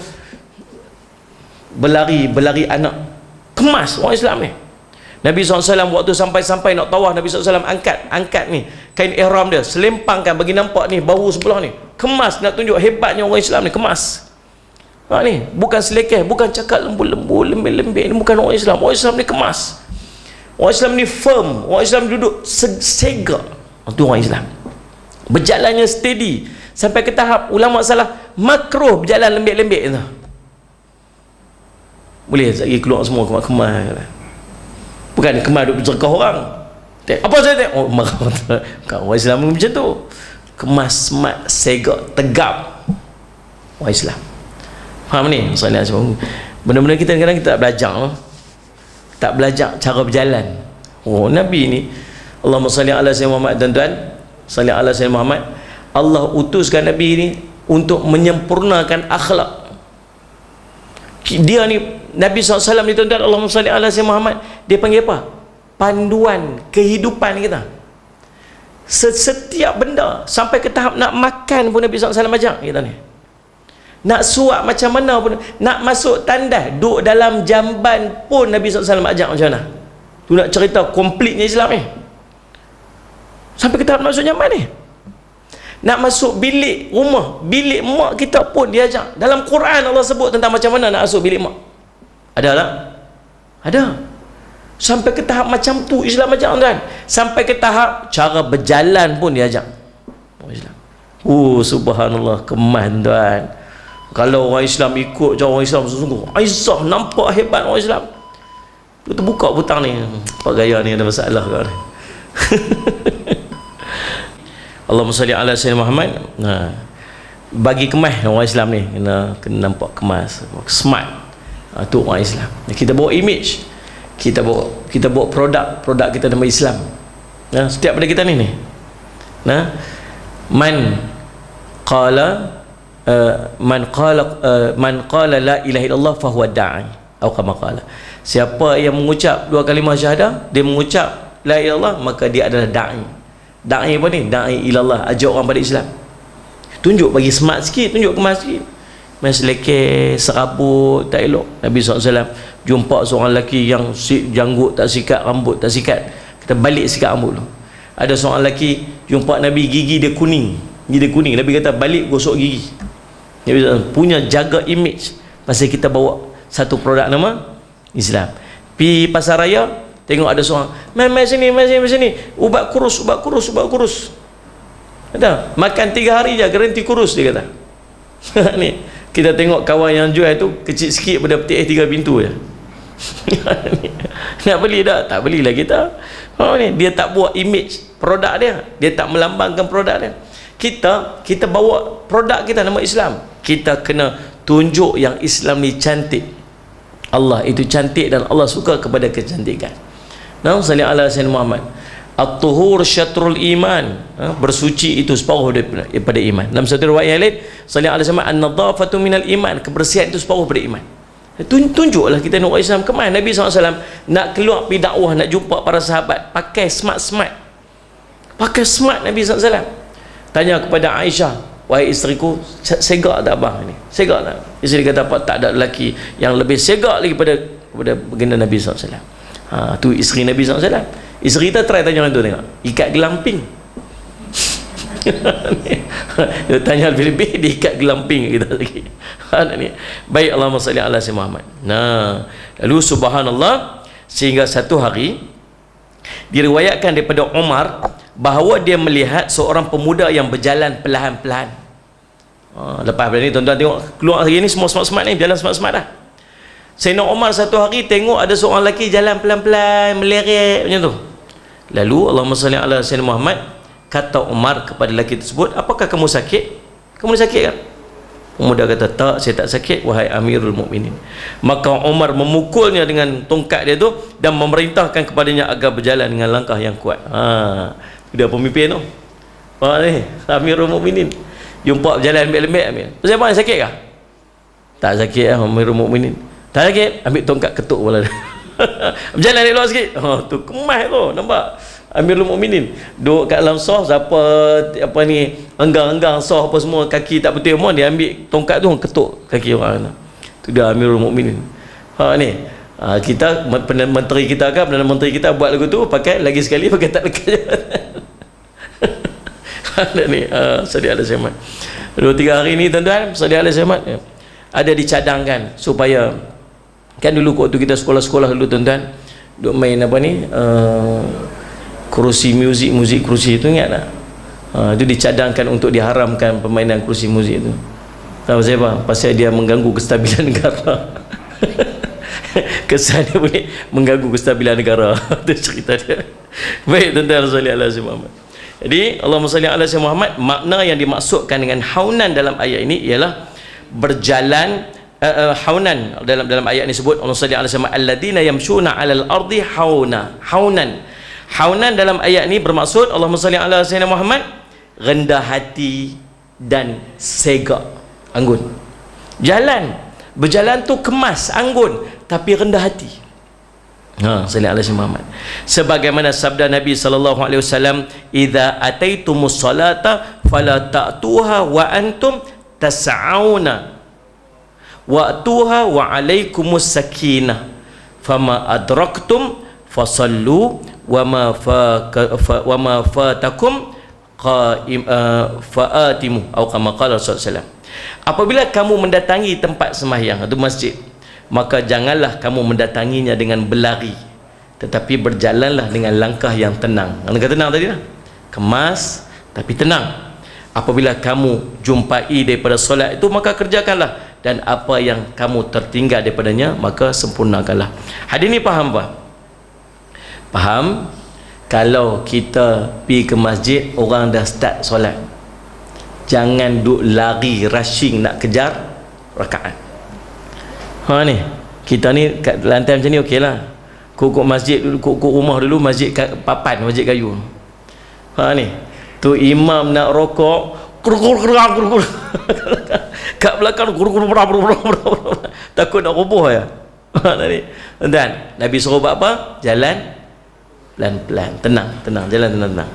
berlari anak. Kemas orang Islam ni. Nabi SAW waktu sampai nak tawaf, Nabi SAW angkat ni kain ihram dia, selempangkan bagi nampak ni bahu sebelah ni. Kemas, nak tunjuk hebatnya orang Islam ni, kemas. Ni bukan selekeh, bukan cakap lembut-lembut, lembek-lembek. Ni bukan orang Islam. Orang Islam ni kemas. Orang Islam ni firm. Orang Islam duduk segak. Itu orang Islam. Berjalannya steady sampai ke tahap ulama salah makruh berjalan lembek-lembek tu. Boleh lagi keluar semua kemas-kemas. Bukan kemas duduk bercerkah orang. Apa saya tengok? Oh, marah. Bukan orang Islam macam tu. Kemas, smart, segak, tegap. Orang Islam. Faham ni? Benda-benda kita kadang-kadang kita tak belajar. Tak belajar cara berjalan. Oh, Nabi ni Allahumma salli ala sayyidina Muhammad. Tuan-tuan, salli ala sayyidina Muhammad. Allah utuskan Nabi ini untuk menyempurnakan akhlak. Dia ni Nabi SAW ni tuan-tuan, Allahumma salli ala sayyidina Muhammad, dia panggil apa? Panduan kehidupan kita. Setiap benda, sampai ke tahap nak makan pun Nabi SAW ajak kita ni. Nak suap macam mana pun, nak masuk tandas, duduk dalam jamban pun Nabi SAW ajak macam mana. Tu nak cerita komplitnya Islam ni. Sampai ke tahap masuk jamban ni. Nak masuk bilik rumah, bilik mak kita pun dia ajak. Dalam Quran Allah sebut tentang macam mana nak masuk bilik mak. Ada tak? Ada. Sampai ke tahap macam tu Islam ajak tuan. Sampai ke tahap cara berjalan pun dia ajak. Islam. Subhanallah, kemas tuan. Kalau orang Islam ikut cara orang Islam sungguh, aizah nampak hebat orang Islam. Tu buka butang ni. Apa gaya ni ada masalah kau ni. Allahumma salli ala sayyidina Muhammad. Bagi kemas orang Islam ni kena nampak kemas, smart. Tu orang Islam. Kita bawa image, kita bawa produk kita nama Islam. Setiap pada kita ni. Man qala la ilaha illallah fahuwa da'i atau kama qala. Siapa yang mengucap dua kalimah syahadah, dia mengucap la ilaha illallah, maka dia adalah da'i. Da'i apa ni? Da'i ilallah, ajak orang pada Islam. Tunjuk, bagi smart sikit, tunjuk kemas sikit. Main selekeh, serabut, tak elok. Nabi SAW jumpa seorang lelaki yang janggut tak sikat, rambut tak sikat, kita balik sikat rambut tu. Ada seorang lelaki jumpa Nabi, gigi dia kuning, Nabi kata balik gosok gigi. Nabi SAW punya jaga image, pasal kita bawa satu produk nama Islam. Pi pasar raya, tengok ada seorang, mai sini, ubat kurus. Ada, makan 3 hari je garanti kurus, dia kata. Ni kita tengok kawan yang jual tu kecil sikit pada peti 3 pintu je. Nak beli tak? Tak belilah kita. Ni dia tak buat image produk dia tak melambangkan produk dia. Kita bawa produk kita nama Islam, kita kena tunjuk yang Islam ni cantik. Allah itu cantik dan Allah suka kepada kecantikan. Salli ala sayyidina Muhammad. At-tuhur syatrul iman. Bersuci itu separuh daripada iman. Dalam satu riwayat yang lain, salli ala sayyidina an-nadhafatu minal iman. Kebersihan itu separuh daripada iman. Tunjuklah kita nak Islam. Kemana Nabi SAW nak keluar pergi dakwah, nak jumpa para sahabat, pakai smart. Pakai smart Nabi SAW. Tanya kepada Aisyah, wahai isteriku, segak tak abang ni? Segak tak? Isteri kata apa? Tak ada lelaki yang lebih segak lagi pada baginda Nabi SAW. Tu isteri Nabi SAW. Isteri kita try tanya orang tu, tengok ikat gelamping. Dia tanya lebih-lebih, dia ikat gelamping kita lagi. Baik, Allahumma salli ala sayyidina Muhammad. Lalu subhanallah, sehingga satu hari diriwayatkan daripada Umar bahawa dia melihat seorang pemuda yang berjalan perlahan-perlahan. Lepas ni tuan-tuan tengok keluar hari ni semua smart-smart ni, berjalan smart-smart dah. Sayyidina Umar satu hari tengok ada seorang lelaki jalan pelan-pelan, meleret macam tu. Lalu Allahumma salli ala sayyidina Muhammad, kata Umar kepada lelaki tersebut, apakah kamu sakit? Kamu sakit kan? Pemuda kata, tak, saya tak sakit wahai Amirul Mukminin. Maka Umar memukulnya dengan tongkat dia tu dan memerintahkan kepadanya agar berjalan dengan langkah yang kuat. Dia pemimpin tu. Ni Amirul Mukminin jumpa berjalan lembek-lembek. Pasal apa, sakit kah? Tak sakit Amirul Mukminin. Tak sakit, ambil tongkat ketuk kepala dia. Berjalan elok sikit. Tu kemas tu, nampak Amirul Mukminin duduk kat dalam saf, siapa apa ni enggang-enggang saf apa semua, kaki tak betul semua, dia ambil tongkat tu ketuk kaki orang tu. Dia Amirul Mukminin. Ni kita menteri kita kan, Perdana Menteri kita buat lagu tu, pakai lagi sekali pakai tak lekat. Ada ni Salli ala Sayyidina. 2-3 hari ni tuan-tuan, Salli ala Sayyidina ada dicadangkan supaya, kan dulu waktu kita sekolah-sekolah dulu tuan-tuan duk main apa ni kerusi muzik kerusi tu, ingat tak? Itu dicadangkan untuk diharamkan permainan kerusi muzik tu. Tahu saya apa? Pasal dia mengganggu kestabilan negara. Kesan dia boleh mengganggu kestabilan negara. Itu cerita dia. Baik tuan-tuan, salli ala sayyidina Muhammad. Jadi Allahumma salli ala sayyidina Muhammad, makna yang dimaksudkan dengan haunan dalam ayat ini ialah berjalan. Haunan dalam ayat ini sebut Allah salli ala sayyidina alladina yamshuna 'alal ardi haunan. Haunan dalam ayat ni bermaksud Allahumma salli ala sayyidina Muhammad, rendah hati dan segak, anggun. Berjalan tu kemas, anggun, tapi rendah hati. Salli ala sayyidina Muhammad. Sebagaimana sabda Nabi sallallahu alaihi wasallam, "Idza ataitumus salata fala ta'tuha wa antum tas'auna wa'tuha wa alaikumus sakinah fama adraktum fasallu wa ma fatakum fa'atimu," atau kama qala Rasulullah. Apabila kamu mendatangi tempat sembahyang atau masjid, maka janganlah kamu mendatanginya dengan berlari, tetapi berjalanlah dengan langkah yang tenang. Langkah tenang tadi lah, kemas tapi tenang. Apabila kamu jumpai daripada solat itu, maka kerjakanlah, dan apa yang kamu tertinggal daripadanya, maka sempurnakanlah. Hadis ni faham apa? Faham? Kalau kita pergi ke masjid, orang dah start solat, jangan duk lari rushing nak kejar rakaat. Ni kita ni kat lantai macam ni okey lah. Kukuk masjid dulu, kukuk rumah dulu, masjid papan, masjid kayu. Ni tu imam nak rokok, kat belakang takut nak roboh ya. Dan Nabi suruh buat apa? Jalan pelan-pelan, tenang, jalan tenang.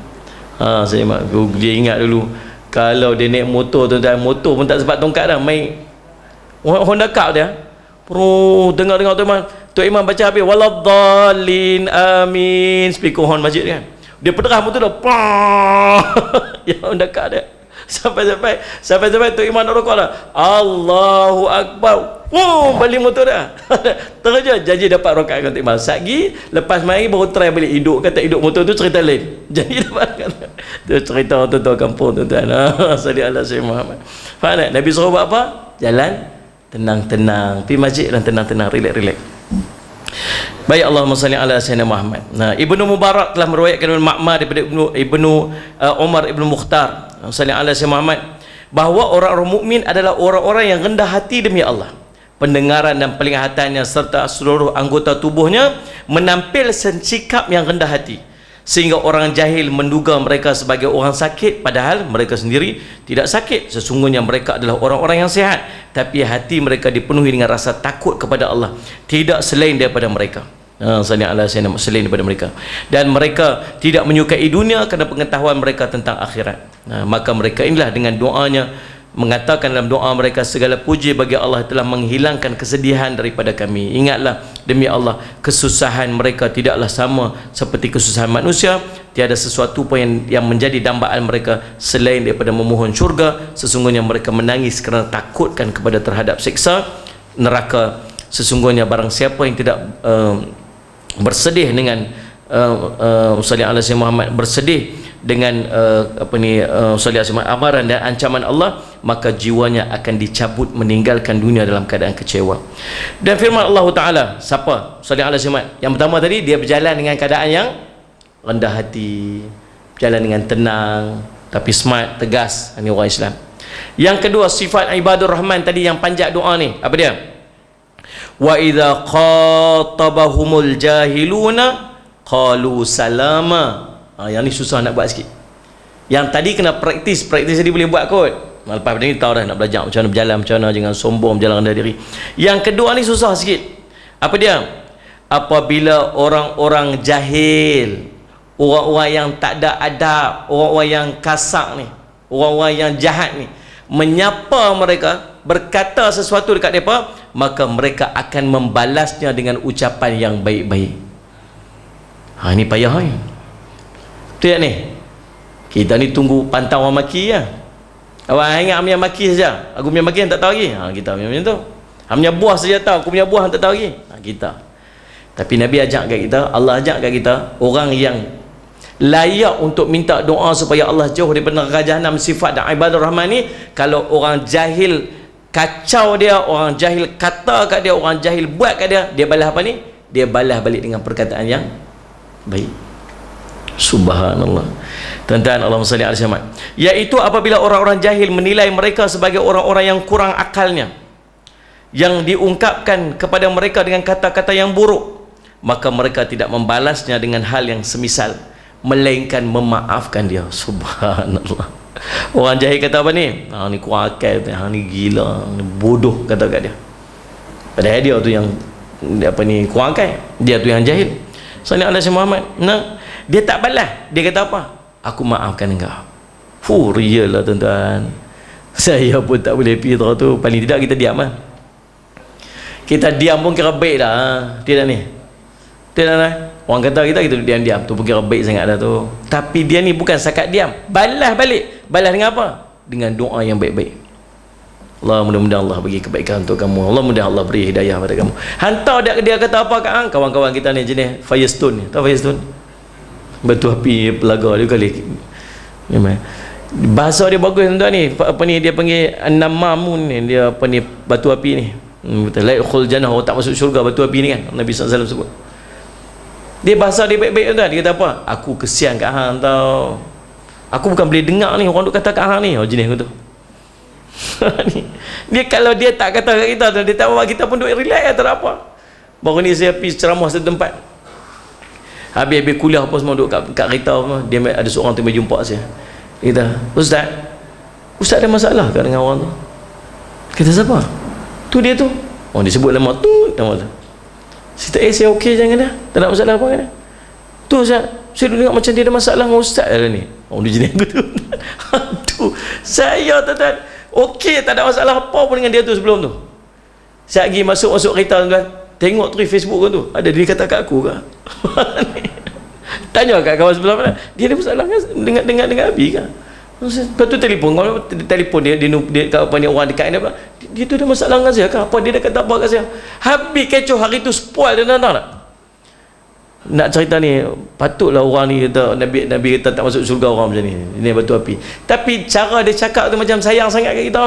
Dia ingat dulu, kalau dia naik motor, tuan-tuan, motor pun tak sempat tongkat dah, main Honda Cup dia. Dengar Tok Imam baca habis waladhdallin amin, speaker horn masjid kan, dia pederah motor dah ya Honda Cup dia, sampai Tok Imam nak rokok dah, Allahu Akbar, balik motor dah terus je janji dapat rokat dengan Tok Imam. Satgi lepas mari baru try balik hidup, kata hidup motor tu cerita lain, janji dapat tu cerita orang kampung tuan-tuan. Salli ala sayyidina Muhammad. Faham tak? Nabi suruh buat apa? Jalan tenang-tenang, pergi masjid dan tenang-tenang, relax. Baik, Allahumma salli ala sayyidina Muhammad. Ibnu Mubarak telah meriwayatkan oleh Ma'mar daripada Ibnu Umar Ibnu Mukhtar, salli ala sayyidina Muhammad, bahawa orang-orang mukmin adalah orang-orang yang rendah hati demi Allah. Pendengaran dan penglihatannya serta seluruh anggota tubuhnya menampil sikap yang rendah hati, sehingga orang jahil menduga mereka sebagai orang sakit, padahal mereka sendiri tidak sakit. Sesungguhnya mereka adalah orang-orang yang sihat, tapi hati mereka dipenuhi dengan rasa takut kepada Allah, tidak selain daripada mereka. Selain daripada mereka, dan mereka tidak menyukai dunia kerana pengetahuan mereka tentang akhirat. Maka mereka inilah dengan doanya mengatakan dalam doa mereka, segala puji bagi Allah telah menghilangkan kesedihan daripada kami. Ingatlah demi Allah, kesusahan mereka tidaklah sama seperti kesusahan manusia. Tiada sesuatu pun yang menjadi dambaan mereka selain daripada memohon syurga. Sesungguhnya mereka menangis kerana takutkan kepada terhadap siksa neraka. Sesungguhnya barang siapa yang tidak bersedih dengan salli ala sayyidina Muhammad, bersedih dengan amaran dan ancaman Allah, maka jiwanya akan dicabut meninggalkan dunia dalam keadaan kecewa. Dan firman Allah Ta'ala, siapa salli ala sayyidina Muhammad? Yang pertama tadi, dia berjalan dengan keadaan yang rendah hati, berjalan dengan tenang tapi smart, tegas. Ini orang Islam. Yang kedua, sifat ibadur rahman tadi yang panjat doa ni, apa dia? Wa idza qatabahumul jahiluna qalu salama. Yang ni susah nak buat sikit. Yang tadi kena praktis tadi boleh buat kot. Lepas ni tahu dah nak belajar macam mana berjalan, macam mana jangan sombong, berjalan rendah diri. Yang kedua ni susah sikit. Apa dia? Apabila orang-orang jahil, orang-orang yang tak ada adab, orang-orang yang kasar ni, orang-orang yang jahat ni, menyapa mereka, berkata sesuatu dekat mereka, maka mereka akan membalasnya dengan ucapan yang baik-baik. Ini payah ni. Betul tak ni? Kita ni tunggu pantau orang maki ya. Awak ingat punya maki saja, aku punya maki yang tak tahu lagi. Kita punya macam tu. Punya buah saja tahu, aku punya buah yang tak tahu lagi. Kita. Tapi Nabi ajak kat kita, Allah ajak kat kita, orang yang layak untuk minta doa supaya Allah jauh daripada neraka jahanam, sifat dan ibadah rahman ni. Kalau orang jahil kacau dia, orang jahil kata kat dia, orang jahil buat kat dia, dia balas apa ni? Dia balas balik dengan perkataan yang baik. Subhanallah. Tuan-tuan, Allahumma salli ala sayyidina Muhammad. Iaitu apabila orang-orang jahil menilai mereka sebagai orang-orang yang kurang akalnya, yang diungkapkan kepada mereka dengan kata-kata yang buruk, maka mereka tidak membalasnya dengan hal yang semisal, melainkan memaafkan dia. Subhanallah. Orang jahil kata apa ni? Hang ni kurang akal, hang ni gila, hang ni bodoh, kata kat dia. Padahal dia tu yang apa ni, kurang akal, dia tu yang jahil. Sallallahu alaihi Muhammad, nah, dia tak balas. Dia kata apa? Aku maafkan engkau. Real lah tuan-tuan. Saya pun tak boleh fitrah tu. Paling tidak kita diam lah. Kita diam pun kira baik dah. Tidak ni? Tidak lah. Orang kata kita diam-diam tu pun kira baik sangat dah tu. Tapi dia ni bukan sakat diam, balas balik. Balas dengan apa? Dengan doa yang baik-baik. Allah, mudah-mudahan Allah bagi kebaikan untuk kamu. Allah, mudah-mudahan Allah beri hidayah pada kamu. Hantar dia kata apa kat hang? Kawan-kawan kita ni jenis Firestone ni. Tahu Firestone? Batu api pelaga dia kali. Bahasa dia bagus tuan ni. Apa ni dia panggil An-Namamun ni, dia apa ni, batu api ni. Betul, la yakhul jannah, tak masuk syurga batu api ni kan, Nabi SAW sebut. Dia bahasa dia baik-baik tuan. Dia kata apa? Aku kesian kat hang tau. Aku bukan boleh dengar ni orang duk kata kat hang ni. Oh, jenis tu. Dia kalau dia tak kata kat kita tu, dia tak bawa kita pun duk relax, tak ada apa. Baru ni saya pergi ceramah satu tempat. Habis kuliah apa semua duk kat kereta apa, dia ada seorang tu jumpa saya. Dia kata, Ustaz ada masalah kat dengan orang tu. Kata siapa? Tu dia tu. Oh, dia sebut nama tu, nama tu. Saya okey jangan dah. Tak ada masalah apa kan? Tu Ustaz, saya dengar macam dia ada masalah dengan Ustaz lah ni. Oh, dia jenis tu. Aduh, saya tuan-tuan, okey, tak ada masalah apa pun dengan dia tu sebelum tu. Saya pergi masuk kereta tuan-tuan, tengok tu Facebook kan tu, ada dia kata kat aku ke? Tanya kat kawan sebelah mana, dia ada masalah kan dengan Abi kan? Lepas tu telefon dia apa ni, orang dekat dia tu ada masalah dengan saya kan? Apa dia dah kata apa kat saya? Habis kecoh hari tu, spoil dia, tahu tak? Nak cerita ni, patutlah orang ni kata Nabi kata tak masuk syurga orang macam ni, ini batu api. Tapi cara dia cakap tu macam sayang sangat kat kita.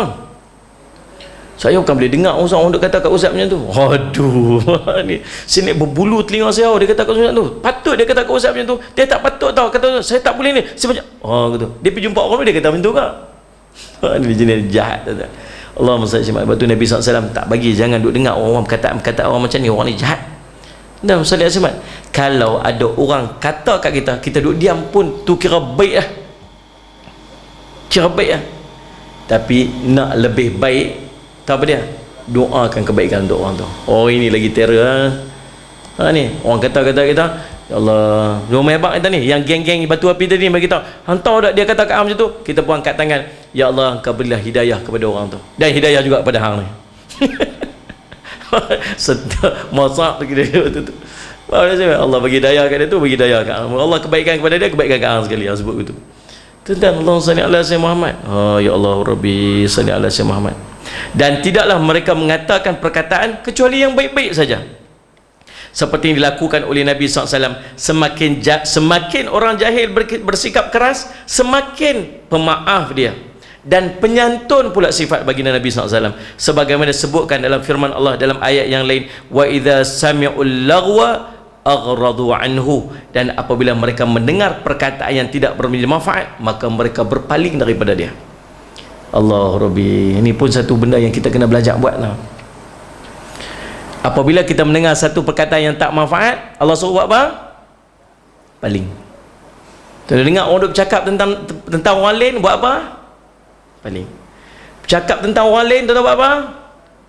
Saya bukan boleh dengar orang duk kata kat Ustaz macam tu. Aduh, ni sini berbulu telinga saya. Dia kata kat Ustaz tu, patut dia kata kat Ustaz macam tu. Dia tak patut tau, kata saya tak boleh ni. Saya macam gitu. Dia pergi jumpa orang dia kata macam tu ke? Ni jenis jahat tu. Allahumma salli alaihi wasallam. Nabi SAW tak bagi, jangan duk dengar orang perkataan orang macam ni, orang ni jahat. Dan salli alaihi wasallam, kalau ada orang kata kat kita, kita duk diam pun tu kira baik lah. Kira baik lah. Tapi nak lebih baik, tahu apa dia? Doakan kebaikan untuk orang tu. Oh, ini lagi terror ni orang kata-kata kita, ya Allah, rumah hebat kita ni, yang geng-geng batu api tadi bagi tahu, hantar dak dia kata kat macam tu, kita pun angkat tangan, ya Allah, engkau berilah hidayah kepada orang tu, dan hidayah juga kepada hang ni. Sedap masak dia tu. Allah bagi hidayah kat dia tu, bagi hidayah kat hang. Allah kebaikan kepada dia, kebaikan kat hang sekali, yang sebut begitu. Tuan-tuan, Allah salli ala sayyidina Muhammad. Ya Allah Rabbi, salli ala sayyidina Muhammad. Dan tidaklah mereka mengatakan perkataan kecuali yang baik-baik saja, seperti yang dilakukan oleh Nabi SAW. Semakin orang jahil bersikap keras, semakin pemaaf dia dan penyantun pula sifat baginda Nabi SAW, sebagaimana disebutkan dalam firman Allah dalam ayat yang lain, wa idza sami'ul laghwa aghradu anhu, dan apabila mereka mendengar perkataan yang tidak bermanfaat, maka mereka berpaling daripada dia. Allah Rabbi, ini pun satu benda yang kita kena belajar buat lah. Apabila kita mendengar satu perkataan yang tak manfaat, Allah suruh buat apa? Paling. Kita dengar orang duk bercakap tentang orang lain, buat apa? Paling. Bercakap tentang orang lain, tuan-tuan buat apa?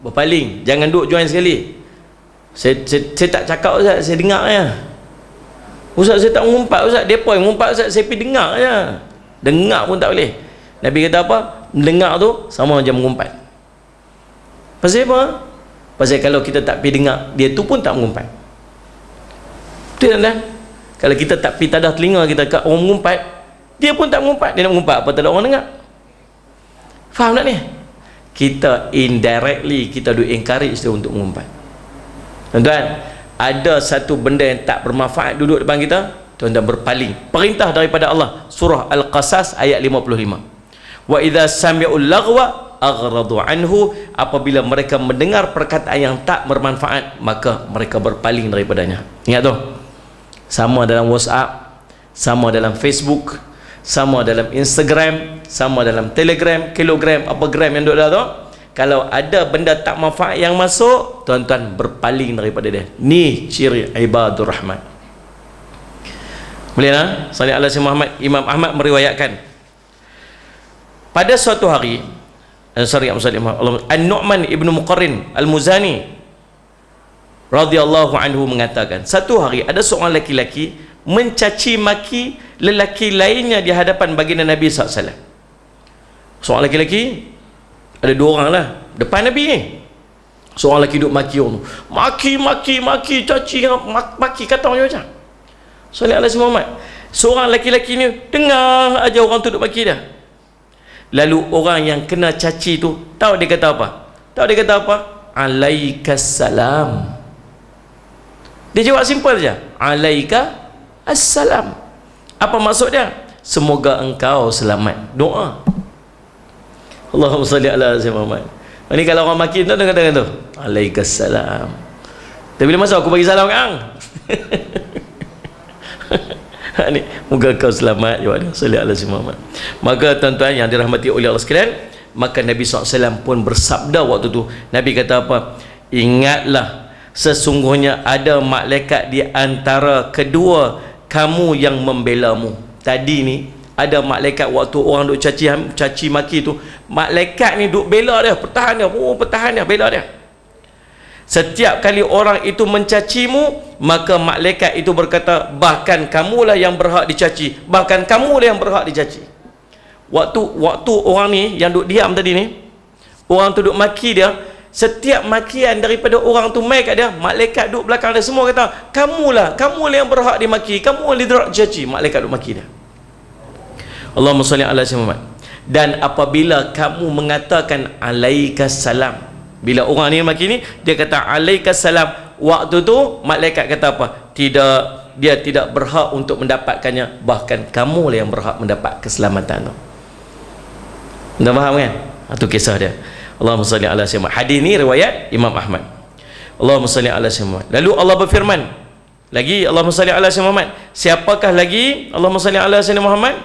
Berpaling. Jangan duk join sekali. Saya tak cakap Ustaz, saya dengar je. Ustaz, saya tak mengumpat Ustaz, dia pun mengumpat Ustaz, saya pergi dengar je. Dengar pun tak boleh. Nabi kata apa? Mendengar tu sama macam mengumpat. Pasal apa? Pasal kalau kita tak pergi dengar, dia tu pun tak mengumpat. Betul tak? Kalau kita tak pergi tadah telinga kita kat orang mengumpat, dia pun tak mengumpat. Dia nak mengumpat apa, tak ada orang dengar. Faham tak ni? Kita indirectly kita do encourage dia untuk mengumpat. Tuan-tuan, ada satu benda yang tak bermanfaat duduk depan kita, tuan-tuan berpaling. Perintah daripada Allah, surah Al-Qasas ayat 55. Wa idza sami'ul laghwa aghradu anhu, apabila mereka mendengar perkataan yang tak bermanfaat, maka mereka berpaling daripadanya. Ingat tu, sama dalam WhatsApp, sama dalam Facebook, sama dalam Instagram, sama dalam Telegram, kilogram, apa gram yang duduk dah tu, Kalau ada benda tak manfaat yang masuk, tuan-tuan berpaling daripada dia. Ni ciri ibadur rahman. Boleh tak? Salih ala Sayyidina Muhammad. Imam Ahmad meriwayatkan pada suatu hari, An-Nu'man ibnu Muqarrin Al-Muzani radhiyallahu anhu mengatakan, satu hari ada seorang lelaki mencaci maki lelaki lainnya di hadapan baginda Nabi SAW. Seorang lelaki, ada dua orang lah depan Nabi ni. Seorang lelaki duduk maki orang tu, maki, caci, maki, kata orang macam Salih alaihi Muhammad. Seorang lelaki ni dengar aja orang tu duduk maki dia. Lalu orang yang kena caci tu, tahu dia kata apa? Alaikassalam. Dia jawab simple je, alaika assalam. Apa maksud dia? Semoga engkau selamat. Doa. Allahumma salli ala Sayyidina Muhammad. Ini kalau orang maki tu kata tu, alaikassalam. Tapi bila masa aku bagi salam kan? Ni, moga kau selamat. Jawab dia, salli ala Sayyidina Muhammad. Maka tuan-tuan yang dirahmati oleh Allah sekalian, maka Nabi SAW pun bersabda waktu tu. Nabi kata apa? Ingatlah, sesungguhnya ada malaikat di antara kedua kamu yang membelamu. Tadi ni ada malaikat waktu orang duk caci maki tu, malaikat ni duk bela dia, pertahan dia, bela dia. Setiap kali orang itu mencacimu, maka malaikat itu berkata, bahkan kamulah yang berhak dicaci, Waktu orang ni yang duk diam tadi ni, orang tu duk maki dia, setiap makian daripada orang tu mai kat dia, malaikat duduk belakang dia semua kata, kamulah yang berhak dimaki, kamu yang berhak dicaci. Malaikat duduk maki dia. Allahumma salli ala Sayyidina Muhammad. Dan apabila kamu mengatakan alaikassalam, bila orang ni maki ni, dia kata alaikassalam, waktu tu malaikat kata apa? Dia tidak berhak untuk mendapatkannya, bahkan kamu yang berhak mendapat keselamatan tu. Anda faham kan? Itu kisah dia. Allahumma salli ala Sayyidina Muhammad. Hadis ni riwayat Imam Ahmad. Allahumma salli ala Sayyidina Muhammad. Lalu Allah berfirman lagi, Allahumma salli ala Sayyidina Muhammad. Siapakah lagi Allahumma salli ala Sayyidina Muhammad?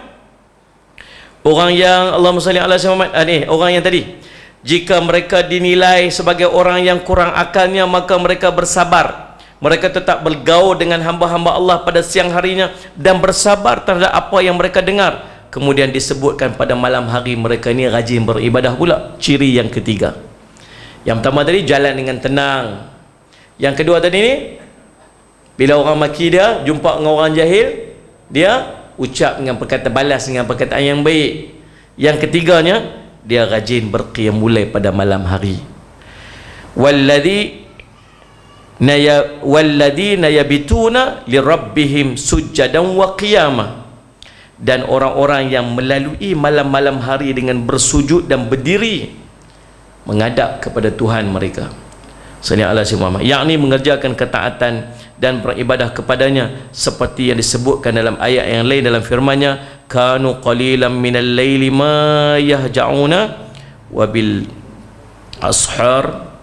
Orang yang Allahumma salli ala Sayyidina Muhammad, orang yang tadi, jika mereka dinilai sebagai orang yang kurang akalnya, maka mereka bersabar. Mereka tetap bergaul dengan hamba-hamba Allah pada siang harinya dan bersabar terhadap apa yang mereka dengar. Kemudian disebutkan pada malam hari mereka ni rajin beribadah pula. Ciri yang ketiga. Yang pertama tadi jalan dengan tenang. Yang kedua tadi ni, bila orang maki dia, jumpa dengan orang jahil, dia ucap dengan perkataan, balas dengan perkataan yang baik. Yang ketiganya, dia rajin berqiyamul lail pada malam hari. Walladzina yabituna lirabbihim sujjadan wa qiyamah. Dan orang-orang yang melalui malam-malam hari dengan bersujud dan berdiri menghadap kepada Tuhan mereka. Sallallahu alaihi wasallam, yakni mengerjakan ketaatan dan beribadah kepadanya, seperti yang disebutkan dalam ayat yang lain dalam firman-Nya, kanu qalilan minal laili ma yahja'una wa bil ashar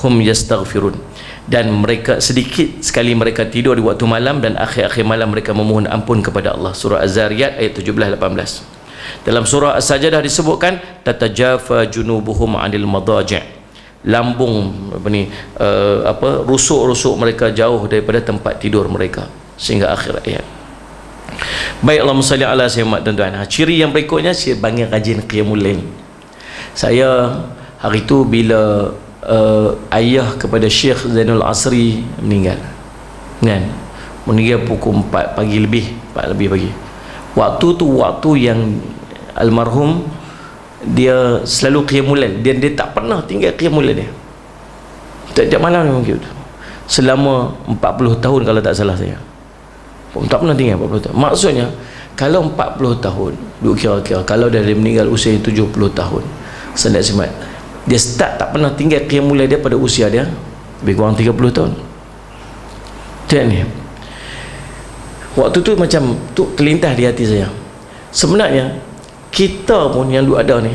hum yastaghfirun. Dan mereka sedikit sekali mereka tidur di waktu malam, dan akhir-akhir malam mereka memohon ampun kepada Allah. Surah Az-Zariyat ayat 17-18. Dalam surah As-Sajdah disebutkan tatajafa junubuhum 'anil madaji'. Lambung rusuk-rusuk mereka jauh daripada tempat tidur mereka, sehingga akhir ayat. Baik, Allahumma salli ala Sayyidina, tuan-tuan. Ciri yang berikutnya, sebagai rajin qiyamul lail. Saya hari tu bila ayah kepada Syekh Zainul Asri meninggal pukul 4 pagi lebih, 4 lebih pagi. Waktu tu waktu yang almarhum dia selalu qiyamul lail, dia tak pernah tinggal qiyamul lail dia. Tiap malam memang gitu. Selama 40 tahun kalau tak salah saya. Tak pernah tinggal 40 tahun. Maksudnya kalau 40 tahun, duk kira-kira kalau dia meninggal usia 70 tahun, sendak semat, dia start tak pernah tinggal qiyamul lail dia pada usia dia lebih kurang 30 tahun. Tengok ni, waktu tu macam tu terlintas di hati saya, sebenarnya kita pun yang duk ada ni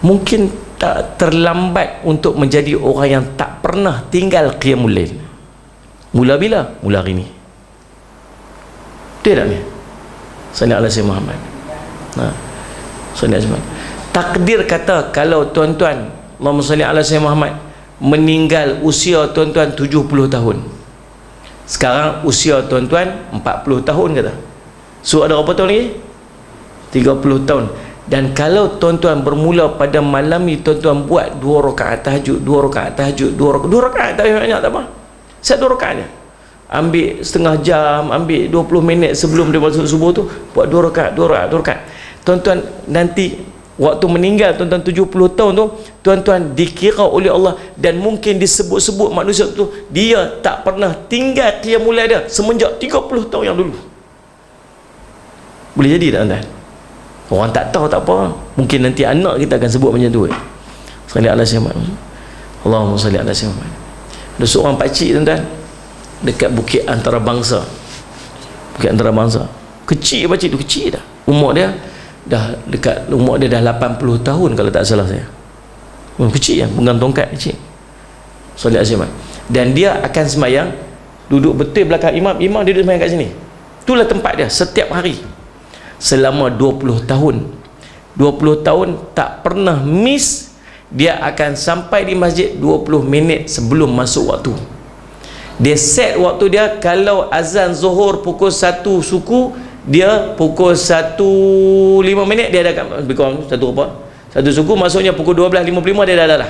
mungkin tak terlambat untuk menjadi orang yang tak pernah tinggal qiyamul lail. Mula bila? Mula hari ni. Dia tak ni? Sallallahu alaihi Muhammad. Sallallahu alaihi Muhammad. Takdir kata kalau tuan-tuan Allahumma salli ala sayyidina Muhammad, meninggal usia tuan-tuan 70 tahun. Sekarang usia tuan-tuan 40 tahun kata. So ada berapa tahun lagi? 30 tahun. Dan kalau tuan-tuan bermula pada malam ni, tuan-tuan buat 2 rakaat tahajud, 2 rakaat tahajud, 2 rakaat tak banyak tak apa. Set 2 rakaat je. Ambil setengah jam, ambil 20 minit sebelum dia masuk subuh tu, buat 2 rakaat, 2 rakaat, 2 rakaat. Tuan-tuan nanti waktu meninggal tuan-tuan 70 tahun tu, tuan-tuan dikira oleh Allah dan mungkin disebut-sebut manusia tu dia tak pernah tinggal qiyamul lail dia semenjak 30 tahun yang dulu. Boleh jadi tak tuan-tuan? Orang tak tahu tak apa, mungkin nanti anak kita akan sebut macam tu. Salli ala sayyidina Muhammad. Allahumma salli ala sayyidina Muhammad. Ada seorang pakcik tuan-tuan dekat Bukit Antarabangsa. Bukit Antarabangsa. Kecil pakcik tu, kecil dah. Umur dia dah dekat, umur dia dah 80 tahun kalau tak salah saya. Kecil yang pegang tongkat kecil. Salli ala sayyidina Muhammad. Dan dia akan semayang duduk betul belakang imam, imam dia duduk semayang kat sini. Itulah tempat dia setiap hari. Selama 20 tahun 20 tahun tak pernah miss. Dia akan sampai di masjid 20 minit sebelum masuk waktu. Dia set waktu dia, kalau azan zuhur pukul 1 suku, dia pukul 1.5 minit dia dah lebih kurang satu suku, masuknya pukul 12.55 dia dah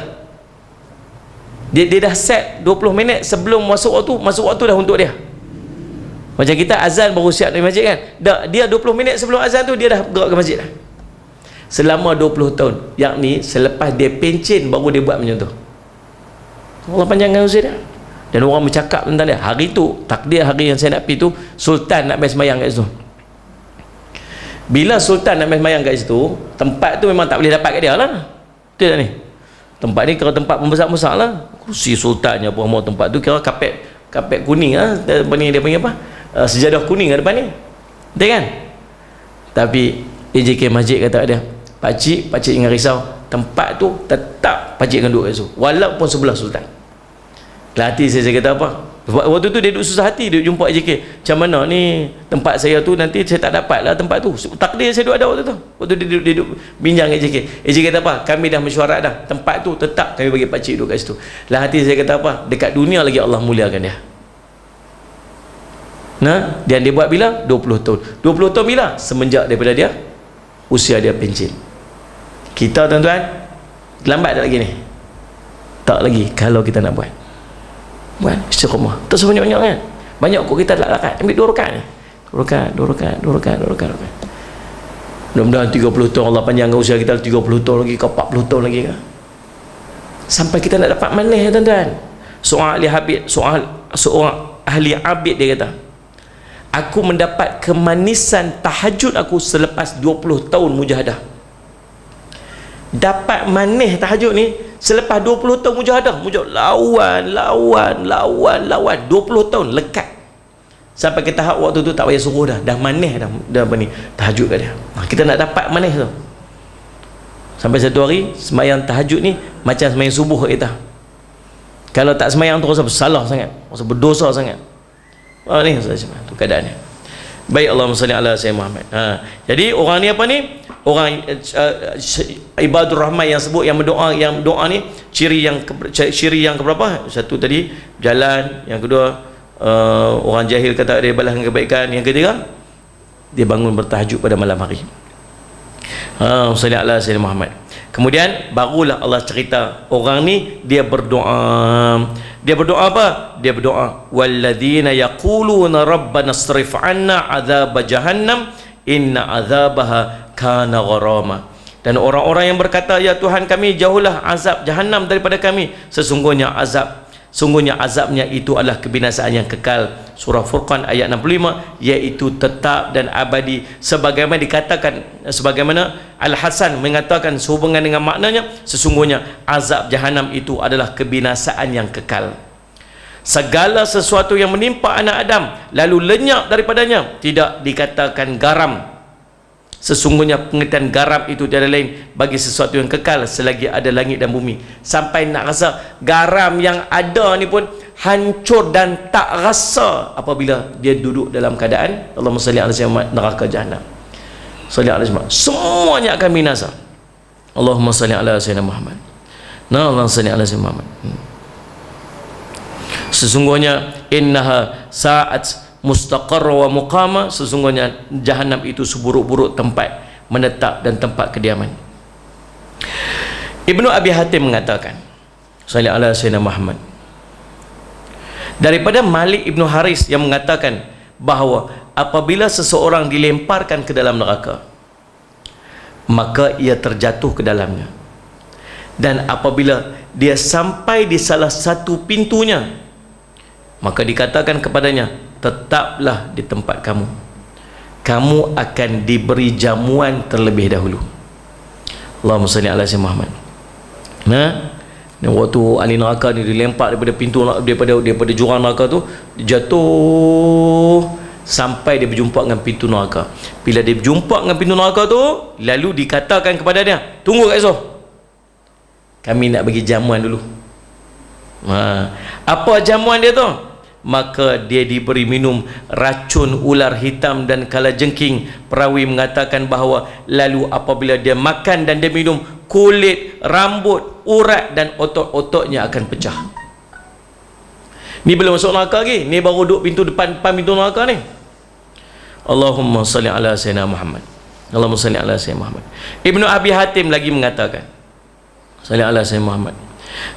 dia dah set 20 minit sebelum masuk waktu dah untuk dia. Macam kita azan baru siap di masjid kan, dia 20 minit sebelum azan tu dia dah gerak ke masjid dah. Selama 20 tahun, yakni selepas dia pencen baru dia buat macam tu. Allah panjangkan usia dia. Dan orang bercakap tentang dia, hari tu takdir hari yang saya nak pergi tu, Sultan nak main semayang kat situ. Bila Sultan nak main semayang kat situ, tempat tu memang tak boleh dapat kat dia lah. Betul tak ni? Tempat ni kira tempat membesar-besar lah. Kursi Sultannya pun mau tempat tu kira kapet kuning lah. Dia panggil apa? Sejadah kuning kat depan ni. Betul kan? Tapi AJK masjid kata dia, pakcik jangan risau, tempat tu tetap pakcik akan duduk kat situ walaupun sebelah Sultan. Hati saya kata apa, waktu tu dia duduk susah hati, dia jumpa AJK, macam mana ni tempat saya tu, nanti saya tak dapat lah tempat tu, takdir saya duduk ada waktu tu. Waktu dia duduk bincang AJK kata apa, kami dah mesyuarat dah, tempat tu tetap kami bagi pakcik duduk kat situ. Lah hati saya kata apa, dekat dunia lagi Allah muliakan dia. Nah, dan dia buat bila? 20 tahun. 20 tahun bila? Semenjak daripada dia usia dia pencen. Kita tuan-tuan lambat tak lagi ni? Tak lagi. Kalau kita nak buat istiqamah, tak sebanyak-banyak kan, banyak kok kita tak lakat, ambil 2 rakaat ni, 2 rakaat. Mudah-mudahan 30 tahun Allah panjangkan usia kita, 30 tahun lagi ke 40 tahun lagi ke, sampai kita nak dapat maneh tuan-tuan. Seorang ahli abid dia kata, aku mendapat kemanisan tahajud aku selepas 20 tahun mujahadah. Dapat manis tahajud ni selepas 20 tahun mujahadah. Lawan 20 tahun lekat. Sampai ke tahap waktu tu tak payah suruh dah manis dah apa ni, tahajud kat dia. Kita nak dapat manis tu. Sampai satu hari semayang tahajud ni macam semayang subuh kat kita. Kalau tak semayang tu rasa bersalah sangat, rasa berdosa sangat. Ni tu keadaannya. Baik, Allahumma salli ala sayyidina Muhammad. Jadi orang ni apa ni? Orang ibadur rahman yang sebut, yang doa ni ciri yang keberapa? Satu tadi jalan, yang kedua orang jahil kata dia balas dengan kebaikan, yang ketiga dia bangun bertahajud pada malam hari. Salli ala sayyidina Muhammad. Kemudian barulah Allah cerita orang ni dia berdoa. Dia berdoa apa? Dia berdoa, walladzina yaquluna rabbana asrif 'anna 'adzab jahannam inna 'adzabaha kana gharama. Dan orang-orang yang berkata, ya Tuhan kami, jauhlah azab jahannam daripada kami, sesungguhnya azabnya itu adalah kebinasaan yang kekal. Surah Furqan ayat 65, iaitu tetap dan abadi. Sebagaimana Al-Hasan mengatakan sehubungan dengan maknanya, sesungguhnya azab jahannam itu adalah kebinasaan yang kekal. Segala sesuatu yang menimpa anak Adam lalu lenyap daripadanya tidak dikatakan garam. Sesungguhnya pengertian garam itu tiada lain bagi sesuatu yang kekal selagi ada langit dan bumi. Sampai nak rasa garam yang ada ni pun hancur dan tak rasa apabila dia duduk dalam keadaan Allahumma salli ala sayyidina neraka jahannam. Salli ala sayyidina, semuanya akan binasa. Allahumma salli ala sayyidina Muhammad. Nah, Allah salli ala sayyidina Muhammad. Sesungguhnya innaha sa'at mustaqarra wa muqama, sesungguhnya jahanam itu seburuk-buruk tempat menetap dan tempat kediaman. Ibnu Abi Hatim mengatakan, salli ala sayyidina Muhammad, daripada Malik Ibnu Haris yang mengatakan bahawa apabila seseorang dilemparkan ke dalam neraka, maka ia terjatuh ke dalamnya, dan apabila dia sampai di salah satu pintunya, maka dikatakan kepadanya, tetaplah di tempat kamu, kamu akan diberi jamuan terlebih dahulu. Allahumma salli ala sayyidina Muhammad. Nah, dan waktu ahli neraka ni dilempar daripada pintu, daripada jurang neraka tu, dia jatuh sampai dia berjumpa dengan pintu neraka. Bila dia berjumpa dengan pintu neraka tu, lalu dikatakan kepada dia, tunggu kat situ, kami nak bagi jamuan dulu. Apa jamuan dia tu? Maka dia diberi minum racun ular hitam dan kalajengking. Perawi mengatakan bahawa lalu apabila dia makan dan dia minum, kulit, rambut, urat dan otot-ototnya akan pecah. Ni belum masuk neraka lagi, ni baru duduk pintu depan pintu neraka ni. Allahumma salli ala sayyidina Muhammad. Allahumma salli ala sayyidina Muhammad. Ibnu Abi Hatim lagi mengatakan, salli ala sayyidina Muhammad,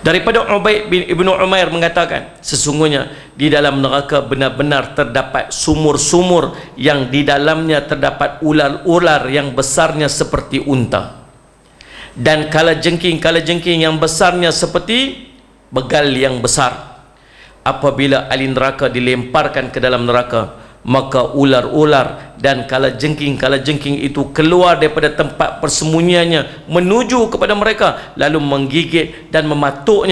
daripada Ubaid bin Ibnu Umair mengatakan, sesungguhnya di dalam neraka benar-benar terdapat sumur-sumur yang di dalamnya terdapat ular-ular yang besarnya seperti unta, dan kalajengking yang besarnya seperti begal yang besar. Apabila ahli neraka dilemparkan ke dalam neraka, maka ular-ular dan kalajengking itu keluar daripada tempat persembunyiannya menuju kepada mereka, lalu menggigit dan mematuk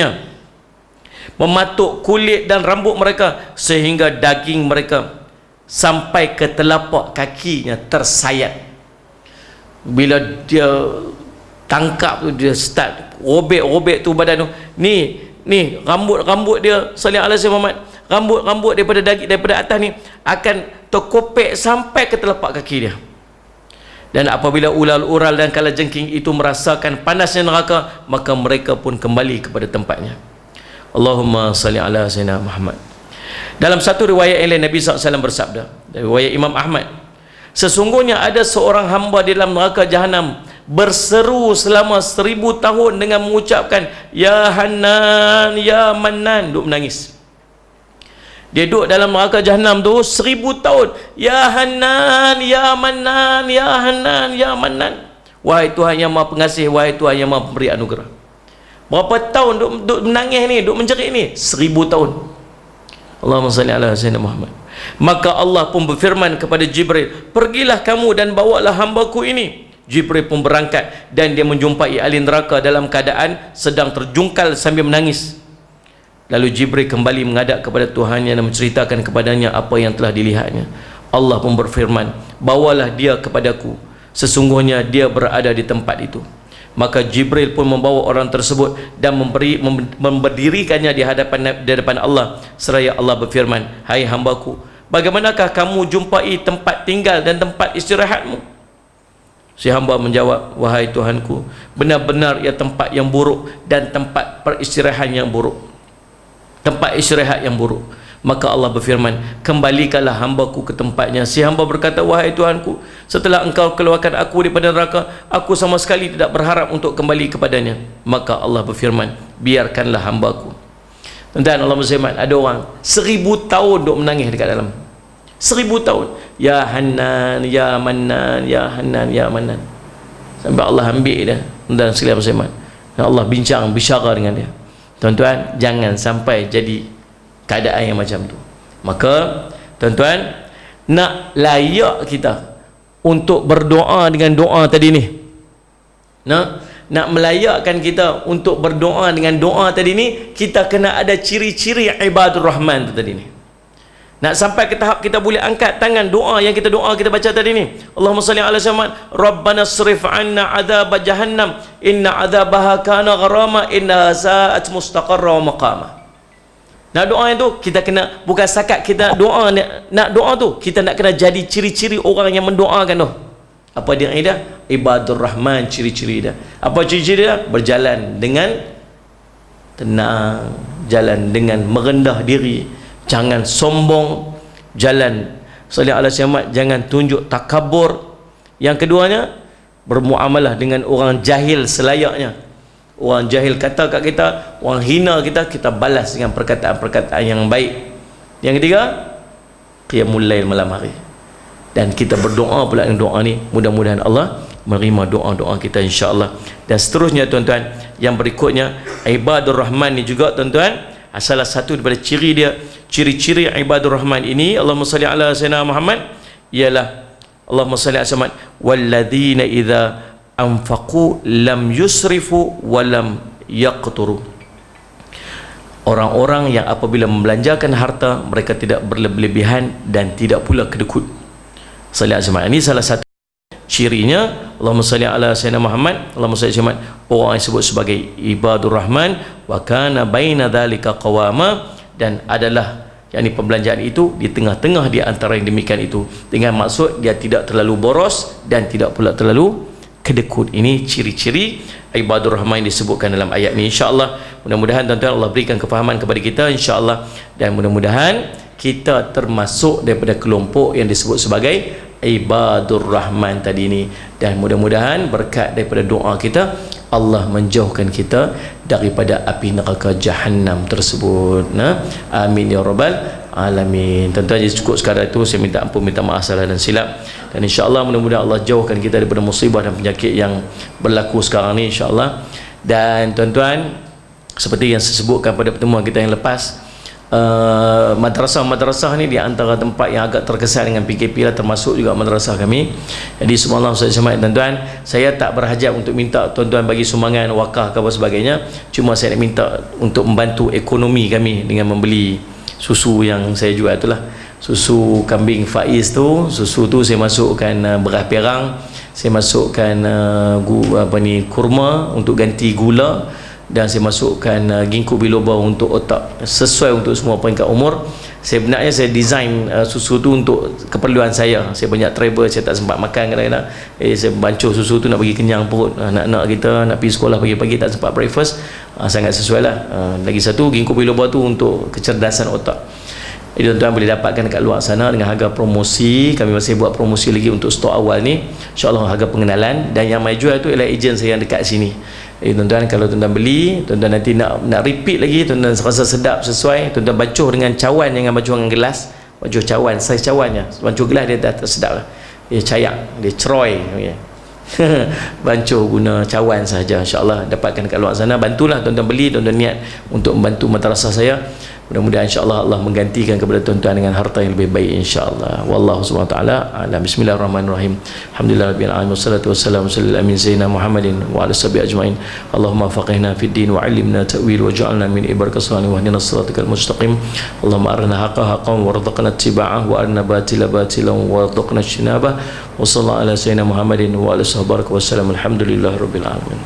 kulit dan rambut mereka sehingga daging mereka sampai ke telapak kakinya tersayat. Bila dia tangkap tu, dia start robek tu badan tu, ni rambut dia, sallallahu alaihi wasallam, rambut daripada atas ni akan terkopek sampai ke telapak kaki dia. Dan apabila ular-ular dan kalajengking itu merasakan panasnya neraka, maka mereka pun kembali kepada tempatnya. Allahumma salli ala sayyidina Muhammad. Dalam satu riwayat yang lain, Nabi SAW bersabda, riwayat Imam Ahmad, sesungguhnya ada seorang hamba di dalam neraka jahanam berseru selama 1000 tahun dengan mengucapkan, ya Hanan, ya Mannan, duk menangis. Dia duduk dalam neraka jahanam tu 1000 tahun, ya Hanan, ya Mannan, ya Hanan, ya Mannan, wahai Tuhan yang Maha Pengasih, wahai Tuhan yang Maha Pemberi anugerah. Berapa tahun duk menangis ni, duk menjerit ni? 1000 tahun. Allahumma salli ala sayyidina Muhammad. Maka Allah pun berfirman kepada Jibril, pergilah kamu dan bawalah hambaku ini. Jibril pun berangkat dan dia menjumpai ahli neraka dalam keadaan sedang terjungkal sambil menangis. Lalu Jibril kembali menghadap kepada Tuhannya dan menceritakan kepadanya apa yang telah dilihatnya. Allah pun berfirman, bawalah dia kepadaku, sesungguhnya dia berada di tempat itu. Maka Jibril pun membawa orang tersebut dan memberdirikannya di hadapan Allah, seraya Allah berfirman, hai hambaku, bagaimanakah kamu jumpai tempat tinggal dan tempat istirahatmu? Si hamba menjawab, wahai Tuhanku, benar-benar ia tempat yang buruk dan tempat peristirahat yang buruk, tempat istirahat yang buruk. Maka Allah berfirman, kembalikanlah hambaku ke tempatnya. Si hamba berkata, wahai Tuhanku, setelah engkau keluarkan aku daripada neraka, aku sama sekali tidak berharap untuk kembali kepadanya. Maka Allah berfirman, biarkanlah hambaku. Dan Allah berfirman, ada orang 1000 tahun duk menangis dekat dalam, 1000 tahun, ya Hanan, ya Mannan, ya Hanan, ya Mannan, sampai Allah ambil dia. Dan sekalian berfirman, Allah bicara dengan dia. Tuan-tuan, jangan sampai jadi keadaan yang macam tu. Maka tuan-tuan, nak layak kita untuk berdoa dengan doa tadi ni, nak melayakkan kita untuk berdoa dengan doa tadi ni, kita kena ada ciri-ciri ibadur rahman tu tadi ni. Nak sampai ke tahap kita boleh angkat tangan doa yang kita baca tadi ni, Allahumma salli ala sayyidina Rabbana srif anna adzab jahannam inna adzabaha kana gharama inna sa'at mustaqarra wa maqama. Nak doa itu kita kena, bukan sakat kita doa, nak doa tu kita nak kena jadi ciri-ciri orang yang mendoakan tu. Apa dia? Ibadur rahman, ciri-ciri dia. Apa ciri-ciri dia? Berjalan dengan tenang, jalan dengan merendah diri, jangan sombong, jalan salih ala syamat, jangan tunjuk takabur. Yang keduanya, bermuamalah dengan orang jahil selayaknya. Orang jahil kata kat kita, orang hina kita, kita balas dengan perkataan-perkataan yang baik. Yang ketiga, qiyamul lail malam hari. Dan kita berdoa pula dengan doa ni, mudah-mudahan Allah menerima doa-doa kita insya-Allah. Dan seterusnya tuan-tuan, yang berikutnya ibadur rahman ni juga tuan-tuan, salah satu daripada ciri dia, ciri-ciri ibadur rahman ini, Allahumma salli ala sayyidina Muhammad, ialah Allahumma salli ala Muhammad walladzina idza anfaqu lam yusrifu wa lam yaqturu. Orang-orang yang apabila membelanjakan harta, mereka tidak berlebihan dan tidak pula kedekut. Salli ala Muhammad. Ini salah satu cirinya. Allahumma salli ala sayyidina Muhammad, Allahumma salli ala Muhammad, orang yang disebut sebagai ibadur rahman, wa kana baina dzalika qawama, dan adalah yakni pembelanjaan itu di tengah-tengah di antara yang demikian itu, dengan maksud dia tidak terlalu boros dan tidak pula terlalu kedekut. Ini ciri-ciri ibadur rahman yang disebutkan dalam ayat ini insya-Allah. Mudah-mudahan tuan-tuan Allah berikan kefahaman kepada kita insya-Allah, dan mudah-mudahan kita termasuk daripada kelompok yang disebut sebagai ibadur rahman tadi ini, dan mudah-mudahan berkat daripada doa kita Allah menjauhkan kita daripada api neraka Jahannam tersebut. Amin ya rabbal alamin. Tuan-tuan, cukup sekadar itu. Saya minta ampun, minta maaf salah dan silap, dan insya-Allah mudah-mudahan Allah jauhkan kita daripada musibah dan penyakit yang berlaku sekarang ni insya-Allah. Dan tuan-tuan, seperti yang saya sebutkan pada pertemuan kita yang lepas, madrasah-madrasah ni di antara tempat yang agak terkesan dengan PKP lah, termasuk juga madrasah kami. Jadi semalam saya sama tuan-tuan, saya tak berhajat untuk minta tuan-tuan bagi sumbangan wakaf ke apa sebagainya, cuma saya nak minta untuk membantu ekonomi kami dengan membeli susu yang saya jual itulah, susu kambing Faiz tu. Susu tu saya masukkan beras perang, saya masukkan kurma untuk ganti gula, dan saya masukkan ginkgo biloba untuk otak, sesuai untuk semua peringkat umur. Sebenarnya saya design susu tu untuk keperluan saya. Saya banyak travel, saya tak sempat makan kadang-kadang. Saya bancuh susu tu nak bagi kenyang perut anak-anak kita, nak pergi sekolah pagi-pagi tak sempat breakfast. Sangat sesuai lah. Lagi satu, ginkgo biloba tu untuk kecerdasan otak. Jadi tuan-tuan boleh dapatkan kat luar sana dengan harga promosi. Kami masih buat promosi lagi untuk stok awal ni, insyaAllah harga pengenalan. Dan yang mai jual tu ialah ejen saya yang dekat sini. Tuan-tuan, kalau tuan-tuan beli, tuan-tuan nanti nak repeat lagi, tuan-tuan rasa sedap sesuai, tuan-tuan bacuh dengan cawan, jangan bacuh dengan gelas. Bacuh cawan, saiz cawannya. Bacuh gelas dia tak sedap lah, dia cayak, dia ceroy. Okay. Bancuh guna cawan sahaja, insyaAllah dapatkan kat luar sana. Bantulah tuan-tuan beli, tuan-tuan niat untuk membantu madrasah saya. Mudah-mudahan insyaAllah Allah menggantikan kepada tuan-tuan dengan harta yang lebih baik insyaAllah. Wallahu subhanahu wa ta'ala a'lam. Bismillahirrahmanirrahim. Alhamdulillah rabbil alamin, wassalatu wassalamu ala amin sayyidina Muhammadin wa ala sahbihi ajma'in. Allahumma faqihna fid din wa 'allimna ta'wil wa ja'alna min ibarakah salih wa hdina siratal mustaqim. Allahumma arina haqqa haqqan warzuqna ittiba'ah wa arina batila batilan warzuqna ijtinabah. Wa sallallahu ala sayyidina Muhammadin wa ala sahbihi wasallam. Alhamdulillah rabbil alamin.